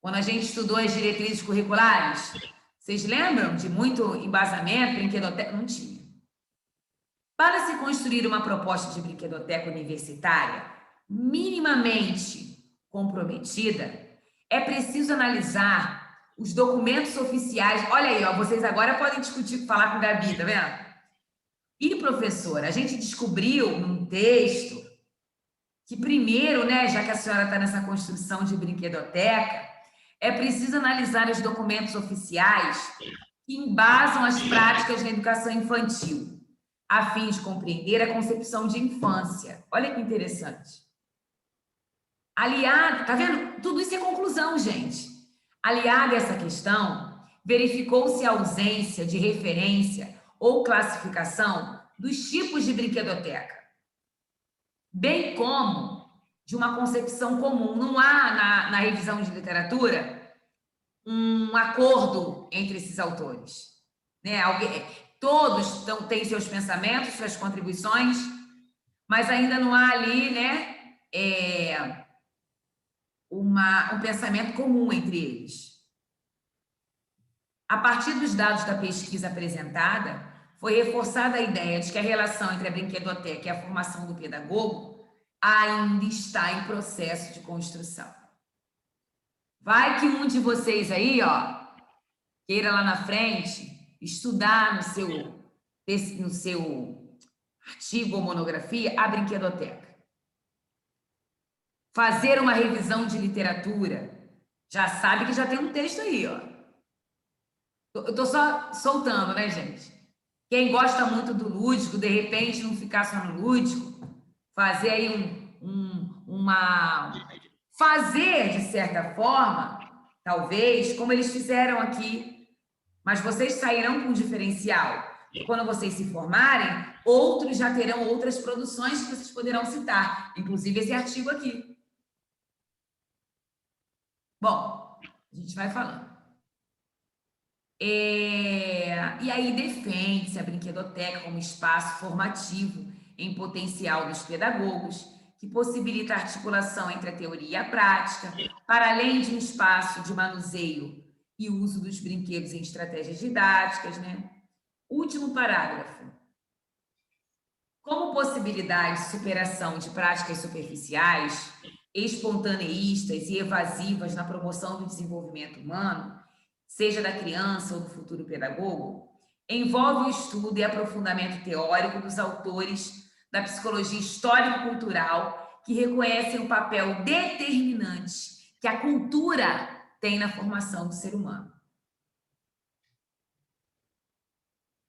Quando a gente estudou as diretrizes curriculares, vocês lembram de muito embasamento, brinquedoteca? Não tinha. Para se construir uma proposta de brinquedoteca universitária minimamente comprometida, é preciso analisar os documentos oficiais. Olha aí, vocês agora podem discutir, falar com a Gabi, tá vendo? E, professora, a gente descobriu num texto que primeiro, né, já que a senhora está nessa construção de brinquedoteca, é preciso analisar os documentos oficiais que embasam as práticas na educação infantil, a fim de compreender a concepção de infância. Olha que interessante. Aliado, tá vendo? Tudo isso é conclusão, gente. Aliado a essa questão, verificou-se a ausência de referência ou classificação dos tipos de brinquedoteca, bem como de uma concepção comum. Não há na revisão de literatura um acordo entre esses autores, né? Todos têm seus pensamentos, suas contribuições, mas ainda não há ali, né, um pensamento comum entre eles. A partir dos dados da pesquisa apresentada, foi reforçada a ideia de que a relação entre a brinquedoteca e a formação do pedagogo ainda está em processo de construção. Vai que um de vocês aí, ó, queira lá na frente estudar no seu artigo ou monografia a brinquedoteca. Fazer uma revisão de literatura. Já sabe que já tem um texto aí, ó. Eu tô só soltando, né, gente? Quem gosta muito do lúdico, de repente não ficar só no lúdico, fazer aí fazer, de certa forma, talvez, como eles fizeram aqui, mas vocês sairão com um diferencial. E quando vocês se formarem, outros já terão outras produções que vocês poderão citar, inclusive esse artigo aqui. Bom, a gente vai falando. E aí defende-se a brinquedoteca como espaço formativo em potencial dos pedagogos, que possibilita a articulação entre a teoria e a prática, para além de um espaço de manuseio e uso dos brinquedos em estratégias didáticas, né? Último parágrafo. Como possibilidade de superação de práticas superficiais, espontaneístas e evasivas na promoção do desenvolvimento humano, seja da criança ou do futuro pedagogo, envolve o estudo e aprofundamento teórico dos autores da psicologia histórico-cultural que reconhecem o papel determinante que a cultura tem na formação do ser humano.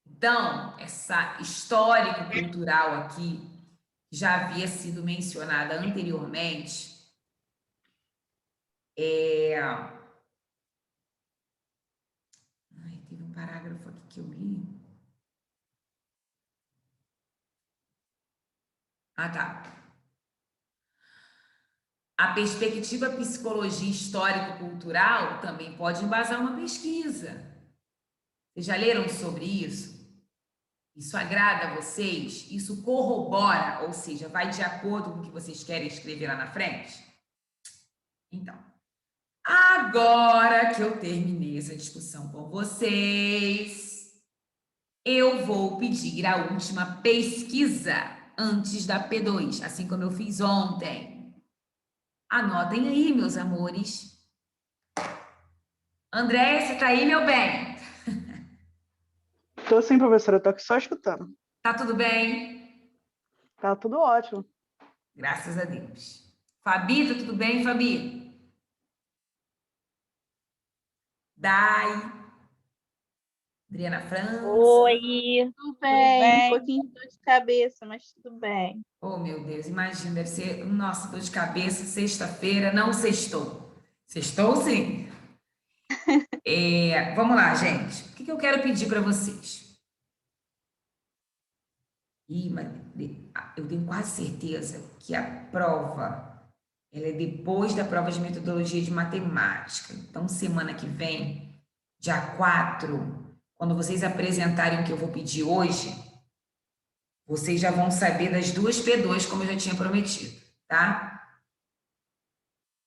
Então, essa histórico-cultural aqui, já havia sido mencionada anteriormente, teve um parágrafo aqui que eu li. Tá. A perspectiva psicologia histórico-cultural também pode embasar uma pesquisa. Vocês já leram sobre isso? Isso agrada a vocês? Isso corrobora, ou seja, vai de acordo com o que vocês querem escrever lá na frente? Então, agora que eu terminei essa discussão com vocês, eu vou pedir a última pesquisa antes da P2, assim como eu fiz ontem. Anotem aí, meus amores. André, você tá aí, meu bem? Tô sim, professora, eu tô aqui só escutando. Tá tudo bem? Tá tudo ótimo. Graças a Deus. Fabi, tá tudo bem, Fabi? Dai. Adriana França. Oi, tudo bem? Um pouquinho de dor de cabeça, mas tudo bem. Oh, meu Deus, imagina, deve ser, nossa, dor de cabeça, sexta-feira, não sextou. Sextou, sim. Vamos lá, gente. O que eu quero pedir para vocês? Eu tenho quase certeza que a prova, ela é depois da prova de metodologia de matemática. Então, semana que vem, dia 4, quando vocês apresentarem o que eu vou pedir hoje, vocês já vão saber das duas P2, como eu já tinha prometido, tá?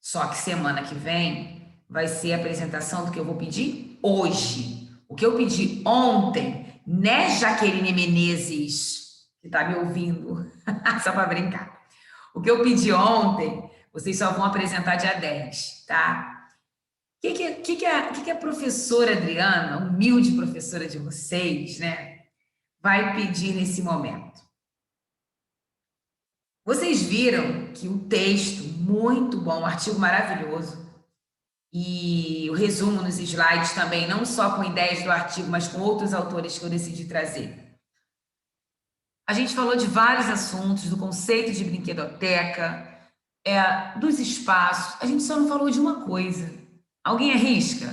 Só que semana que vem vai ser a apresentação do que eu vou pedir hoje. O que eu pedi ontem, né, Jaqueline Menezes, que tá me ouvindo, só para brincar. O que eu pedi ontem, vocês só vão apresentar dia 10, tá? O que a professora Adriana, humilde professora de vocês, né, vai pedir nesse momento? Vocês viram que o texto, muito bom, um artigo maravilhoso, e o resumo nos slides também, não só com ideias do artigo, mas com outros autores que eu decidi trazer. A gente falou de vários assuntos, do conceito de brinquedoteca, dos espaços. A gente só não falou de uma coisa. Alguém arrisca?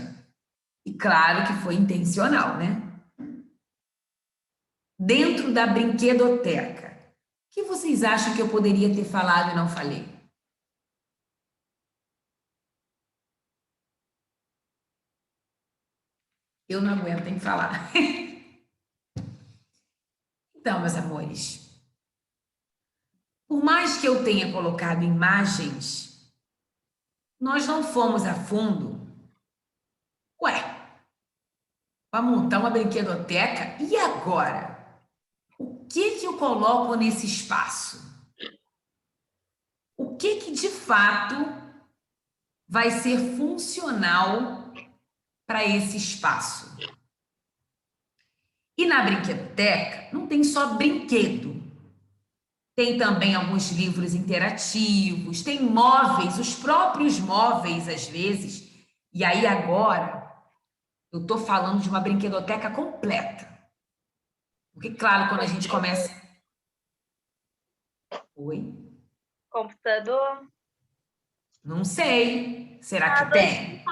E claro que foi intencional, né? Dentro da brinquedoteca, o que vocês acham que eu poderia ter falado e não falei? Eu não aguento, tem que falar. Então, meus amores, Por mais que eu tenha colocado imagens, nós não fomos a fundo. Ué, para montar uma brinquedoteca, e agora? O que eu coloco nesse espaço? O que de fato vai ser funcional para esse espaço? E na brinquedoteca não tem só brinquedo. Tem também alguns livros interativos, tem móveis, os próprios móveis às vezes. E aí agora eu estou falando de uma brinquedoteca completa. Porque, claro, quando a gente começa... Oi? Computador? Não sei. Será que tem?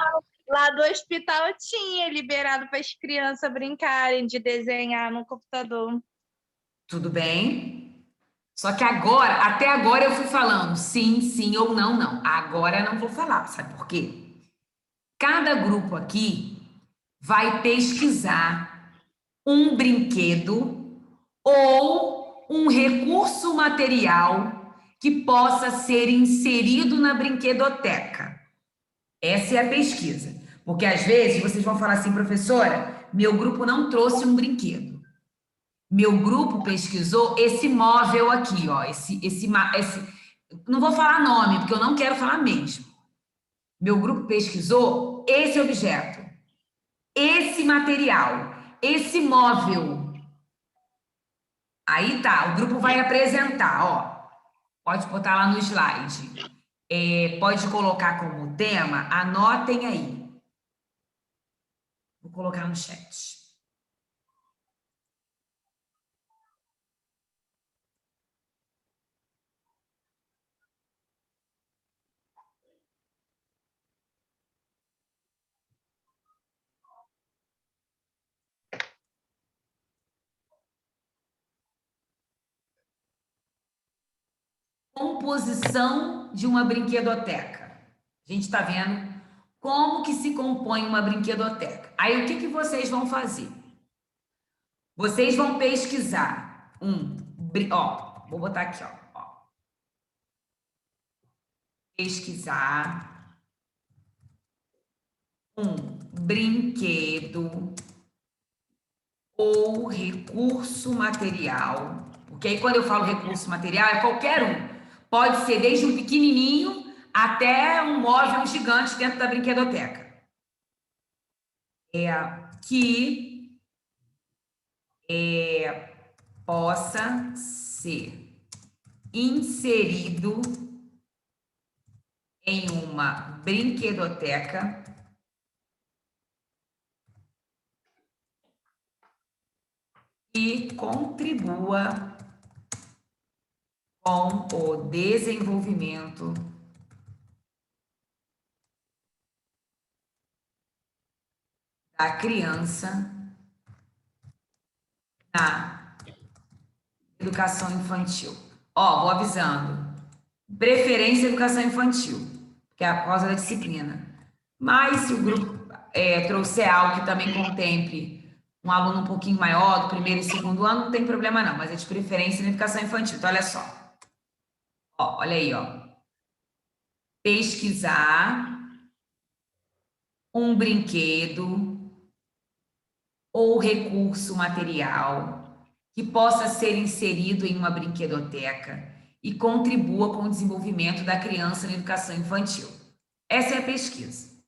Lá do hospital tinha liberado para as crianças brincarem de desenhar no computador. Tudo bem. Só que agora, até agora eu fui falando sim, sim ou não, não. Agora eu não vou falar. Sabe por quê? Cada grupo aqui vai pesquisar um brinquedo ou um recurso material que possa ser inserido na brinquedoteca. Essa é a pesquisa. Porque às vezes vocês vão falar assim, professora, meu grupo não trouxe um brinquedo. Meu grupo pesquisou esse móvel aqui, ó, não vou falar nome, porque eu não quero falar mesmo. Meu grupo pesquisou esse objeto, esse material, esse móvel. Aí tá, o grupo vai apresentar, ó. Pode botar lá no slide. Pode colocar como tema, anotem aí. Vou colocar no chat. Composição de uma brinquedoteca. A gente está vendo como que se compõe uma brinquedoteca. Aí, o que vocês vão fazer? Vocês vão pesquisar vou botar aqui, ó. Pesquisar um brinquedo ou recurso material. Porque aí, quando eu falo recurso material, é qualquer um. Pode ser desde um pequenininho até um móvel gigante dentro da brinquedoteca. Que possa ser inserido em uma brinquedoteca e contribua com o desenvolvimento da criança na educação infantil. Ó, vou avisando. Preferência educação infantil, que é a causa da disciplina. Mas se o grupo trouxer algo que também contemple um aluno um pouquinho maior, do primeiro e segundo ano, não tem problema não, mas é de preferência na educação infantil. Então, olha só. Ó, olha aí, ó. Pesquisar um brinquedo ou recurso material que possa ser inserido em uma brinquedoteca e contribua com o desenvolvimento da criança na educação infantil. Essa é a pesquisa.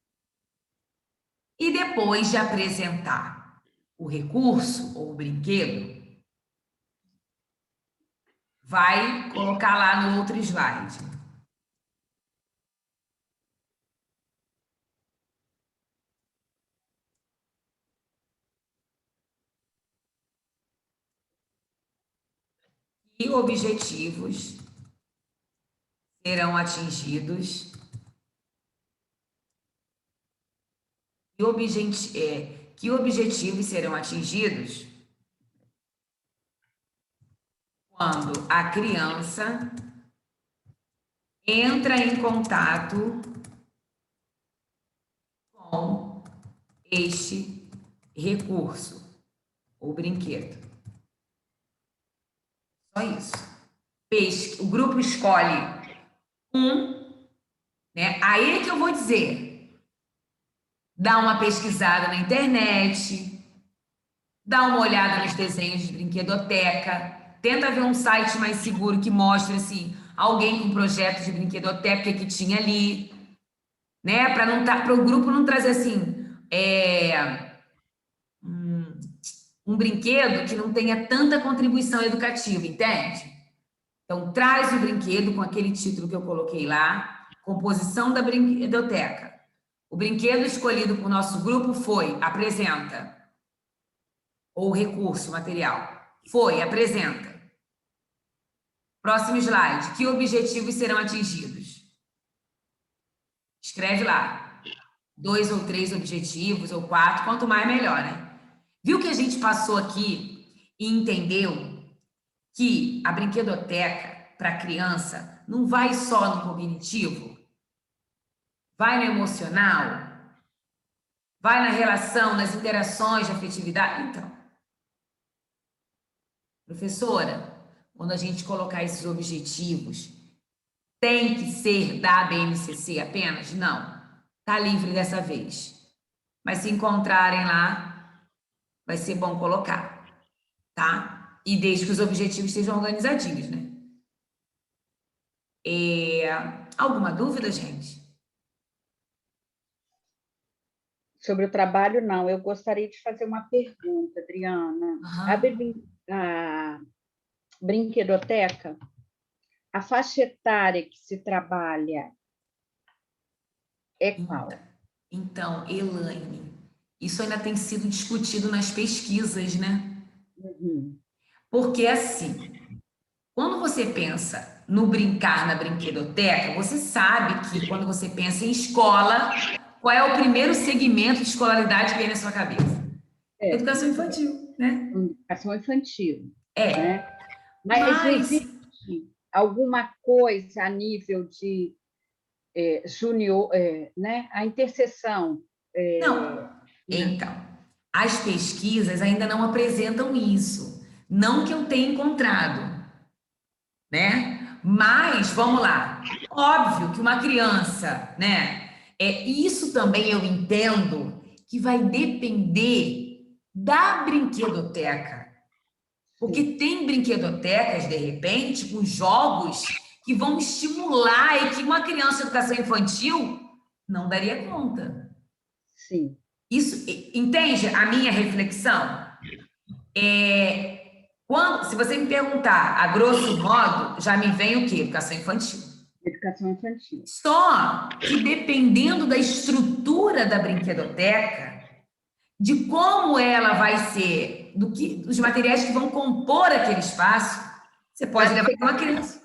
E depois de apresentar o recurso ou o brinquedo, vai colocar lá no outro slide. Que objetivos serão atingidos? Que objetivos serão atingidos quando a criança entra em contato com este recurso ou brinquedo? Só isso. o grupo escolhe né? Aí é que eu vou dizer, dá uma pesquisada na internet, dá uma olhada nos desenhos de brinquedoteca, tenta ver um site mais seguro que mostre, assim, alguém com projeto de brinquedoteca que tinha ali, né? Para o grupo não trazer, assim, um brinquedo que não tenha tanta contribuição educativa, entende? Então, traz o brinquedo com aquele título que eu coloquei lá, composição da brinquedoteca. O brinquedo escolhido por nosso grupo foi apresenta. Ou recurso, material. Foi, apresenta. Próximo slide. Que objetivos serão atingidos? Escreve lá. 2 ou 3 objetivos, ou 4, quanto mais melhor, né? Viu que a gente passou aqui e entendeu que a brinquedoteca para criança não vai só no cognitivo, vai no emocional, vai na relação, nas interações de afetividade. Então, professora, quando a gente colocar esses objetivos, tem que ser da BNCC apenas? Não, tá livre dessa vez. Mas se encontrarem lá, vai ser bom colocar, tá? E desde que os objetivos estejam organizadinhos, né? Alguma dúvida, gente? Sobre o trabalho, não. Eu gostaria de fazer uma pergunta, Adriana. A brinquedoteca, a faixa etária que se trabalha é qual? Então, Elaine, isso ainda tem sido discutido nas pesquisas, né? Porque, assim, quando você pensa no brincar na brinquedoteca, você sabe que quando você pensa em escola, qual é o primeiro segmento de escolaridade que vem na sua cabeça? Educação infantil, né? Educação infantil. É. Né? Mas existe alguma coisa a nível de júnior, né? A interseção. Não. Então, as pesquisas ainda não apresentam isso. Não que eu tenha encontrado, né? Mas, vamos lá. Óbvio que uma criança, né? Isso também eu entendo que vai depender da brinquedoteca. Porque tem brinquedotecas, de repente, com jogos que vão estimular e que uma criança de educação infantil não daria conta. Sim. Isso, entende a minha reflexão? Se você me perguntar, a grosso modo, já me vem o quê? Educação infantil. Educação infantil. Só que dependendo da estrutura da brinquedoteca, de como ela vai ser, dos materiais que vão compor aquele espaço, você pode levar uma criança.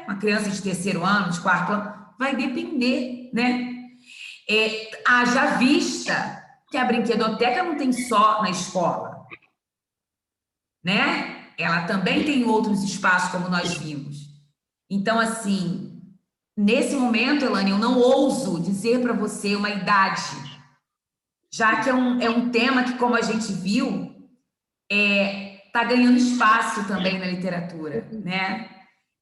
Uma criança de 3º ano, de 4º ano, vai depender, né? Haja vista que a brinquedoteca não tem só na escola, né? Ela também tem outros espaços, como nós vimos. Então, assim, nesse momento, Elaine, eu não ouso dizer para você uma idade, já que é um tema que, como a gente viu, está ganhando espaço também na literatura, né?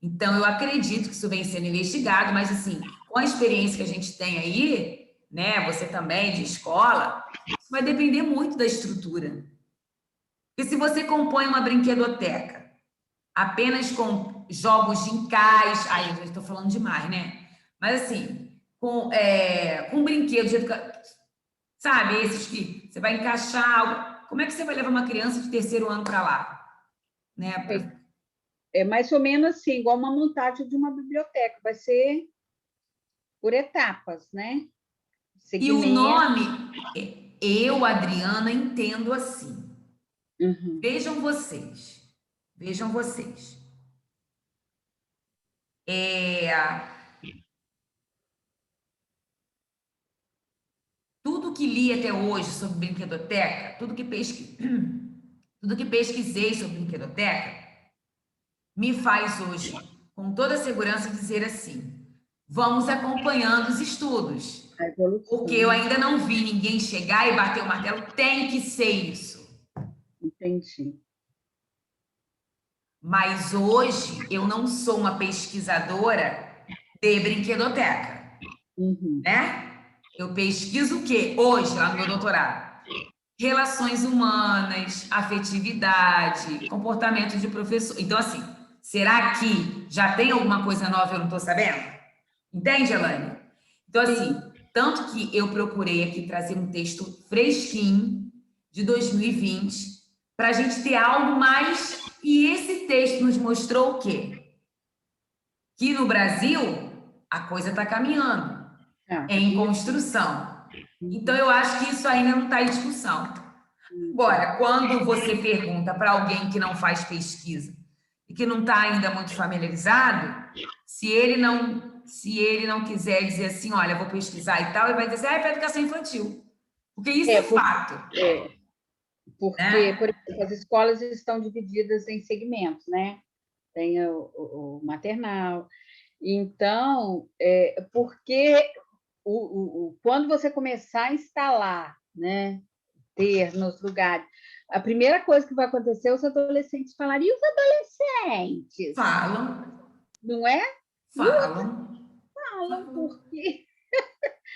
Então, eu acredito que isso vem sendo investigado, mas, assim, com a experiência que a gente tem aí, né, você também, de escola, vai depender muito da estrutura. Porque se você compõe uma brinquedoteca apenas com jogos de encaixe, aí eu já estou falando demais, né? Mas, assim, com brinquedos de educação, sabe, esses que você vai encaixar algo. Como é que você vai levar uma criança de 3º ano para lá? Né? É mais ou menos assim, igual uma montagem de uma biblioteca, vai ser por etapas, né? E o nome, eu, Adriana, entendo assim. Vejam vocês. Tudo que li até hoje sobre brinquedoteca, tudo que pesquisei sobre brinquedoteca, me faz hoje, com toda segurança, dizer assim: vamos acompanhando os estudos. Porque eu ainda não vi ninguém chegar e bater o martelo, tem que ser isso. Entendi. Mas hoje eu não sou uma pesquisadora de brinquedoteca, né? Eu pesquiso o quê? Hoje, lá no meu doutorado? Relações humanas, afetividade, comportamento de professor. Então, assim, será que já tem alguma coisa nova e eu não estou sabendo? Entende, Elaine? Então, assim, tanto que eu procurei aqui trazer um texto fresquinho de 2020 para a gente ter algo mais. E esse texto nos mostrou o quê? Que no Brasil a coisa está caminhando, em construção. Então, eu acho que isso ainda não está em discussão. Agora, quando você pergunta para alguém que não faz pesquisa e que não está ainda muito familiarizado, se ele não quiser dizer assim, olha, vou pesquisar e tal, ele vai dizer, é para educação infantil. Porque isso é fato. Porque, por exemplo, as escolas estão divididas em segmentos, né? Tem o maternal. Então, porque quando você começar a instalar, né, ter nos lugares, a primeira coisa que vai acontecer, os adolescentes falarem, e os adolescentes? Falam. Não é? Falam. Falam, porque...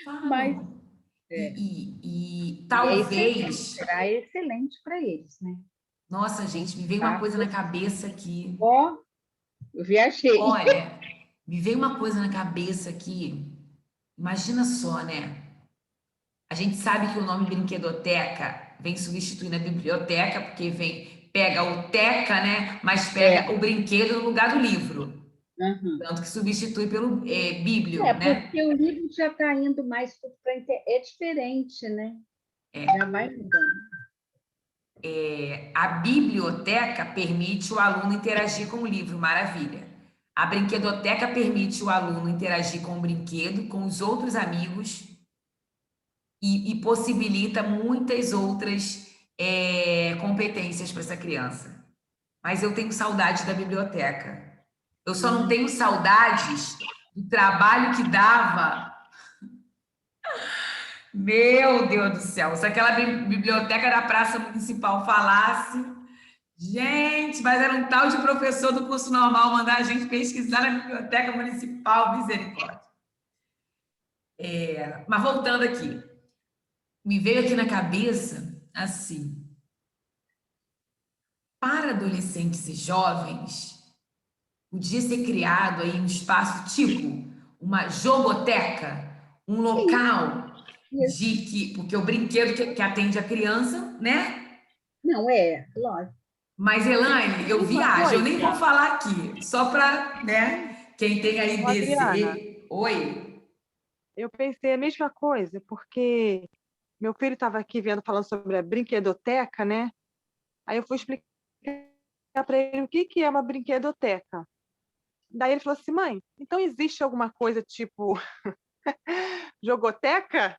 Falam. Mas... E talvez... Será excelente para eles, né? Nossa, gente, me veio uma coisa na cabeça aqui. Eu viajei. Olha, me veio uma coisa na cabeça aqui. Imagina só, né? A gente sabe que o nome brinquedoteca vem substituindo a biblioteca, porque pega o teca, né? Mas pega o brinquedo no lugar do livro. Tanto que substitui pelo bíblio, né? Porque o livro já está indo mais para é diferente, né? Já vai mudando. A biblioteca permite o aluno interagir com o livro, maravilha. A brinquedoteca permite o aluno interagir com o brinquedo, com os outros amigos e possibilita muitas outras competências para essa criança. Mas eu tenho saudade da biblioteca. Eu só não tenho saudades do trabalho que dava. Meu Deus do céu, se aquela biblioteca da Praça Municipal falasse, gente, mas era um tal de professor do curso normal mandar a gente pesquisar na Biblioteca Municipal, misericórdia. Mas voltando aqui, me veio aqui na cabeça, assim, para adolescentes e jovens, podia ser criado aí um espaço tipo uma jogoteca, um local porque o brinquedo que atende a criança, né? Não, lógico. Mas, Elaine, eu viajo, eu nem vou falar aqui, só para, né, quem tem aí desejo. Oi? Eu pensei a mesma coisa, porque meu filho estava aqui falando sobre a brinquedoteca, né? Aí eu fui explicar para ele o que é uma brinquedoteca. Daí ele falou assim, mãe, então existe alguma coisa tipo jogoteca?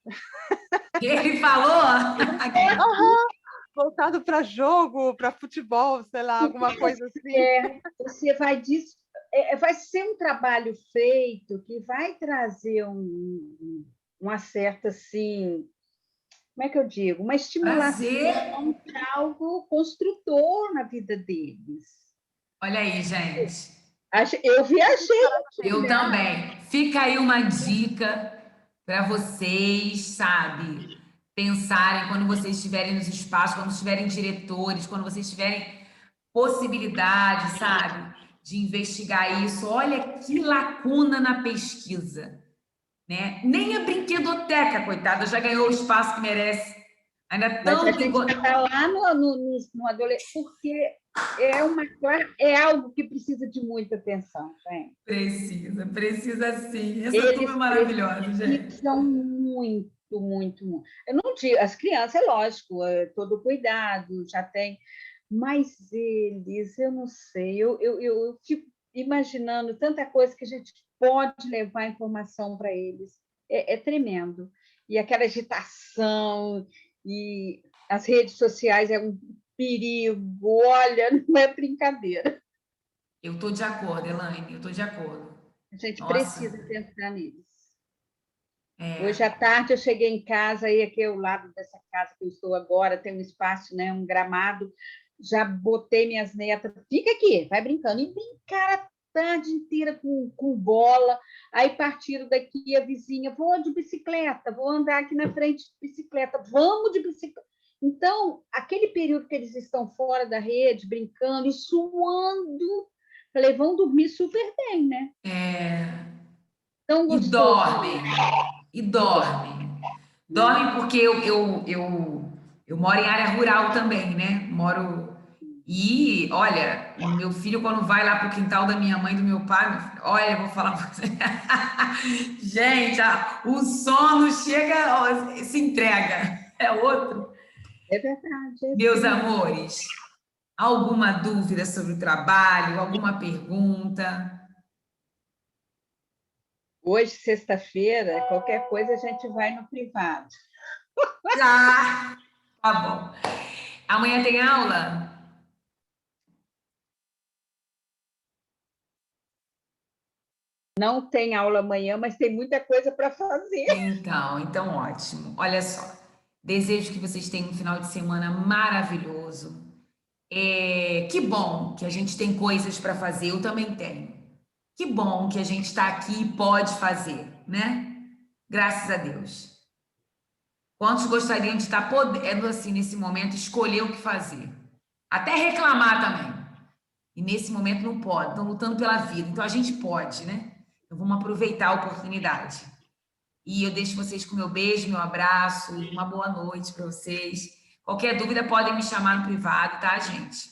Ele falou? Voltado para jogo, para futebol, sei lá, alguma coisa assim. Você vai ser um trabalho feito que vai trazer uma certa, assim, como é que eu digo? Uma estimulação para algo construtor na vida deles. Olha aí, gente. Eu viajei. Eu também. Fica aí uma dica para vocês, sabe? Pensarem quando vocês estiverem nos espaços, quando estiverem diretores, quando vocês tiverem possibilidade, sabe? De investigar isso. Olha que lacuna na pesquisa, né? Nem a brinquedoteca, coitada, já ganhou o espaço que merece. Ainda tanto... Mas a gente está lá no adolescente, porque é algo que precisa de muita atenção. Né? Precisa sim. Essa turma é maravilhosa, gente. Precisam muito. Eu não digo, as crianças, é lógico, todo cuidado, já tem, mas eles, eu não sei, eu fico imaginando tanta coisa que a gente pode levar informação para eles. É tremendo. E aquela agitação, e as redes sociais é um perigo, olha, não é brincadeira. Eu estou de acordo, Elaine, eu estou de acordo. A gente precisa pensar neles. Hoje à tarde eu cheguei em casa, aí aqui ao lado dessa casa que eu estou agora, tem um espaço, né, um gramado, já botei minhas netas, fica aqui, vai brincando. E brincaram a tarde inteira com bola. Aí partiram daqui a vizinha, vou de bicicleta, vou andar aqui na frente de bicicleta, vamos de bicicleta. Então, aquele período que eles estão fora da rede, brincando e suando, falei, vão dormir super bem, né? Tão E gostoso. dormem. Dormem porque eu moro em área rural também, né? E, olha, o meu filho, quando vai lá para o quintal da minha mãe e do meu pai, meu filho, olha, eu vou falar para você. Gente, o sono chega, ó, se entrega. É outro. É verdade. Meus amores, alguma dúvida sobre o trabalho? Alguma pergunta? Hoje, sexta-feira, qualquer coisa a gente vai no privado. Tá bom. Amanhã tem aula? Não tem aula amanhã, mas tem muita coisa para fazer. Então ótimo. Olha só, desejo que vocês tenham um final de semana maravilhoso. Que bom que a gente tem coisas para fazer, eu também tenho. Que bom que a gente está aqui e pode fazer, né? Graças a Deus. Quantos gostariam de estar podendo, assim, nesse momento, escolher o que fazer? Até reclamar também. E nesse momento não pode, estão lutando pela vida. Então a gente pode, né? Então vamos aproveitar a oportunidade. E eu deixo vocês com meu beijo, meu abraço, uma boa noite para vocês. Qualquer dúvida podem me chamar no privado, tá, gente?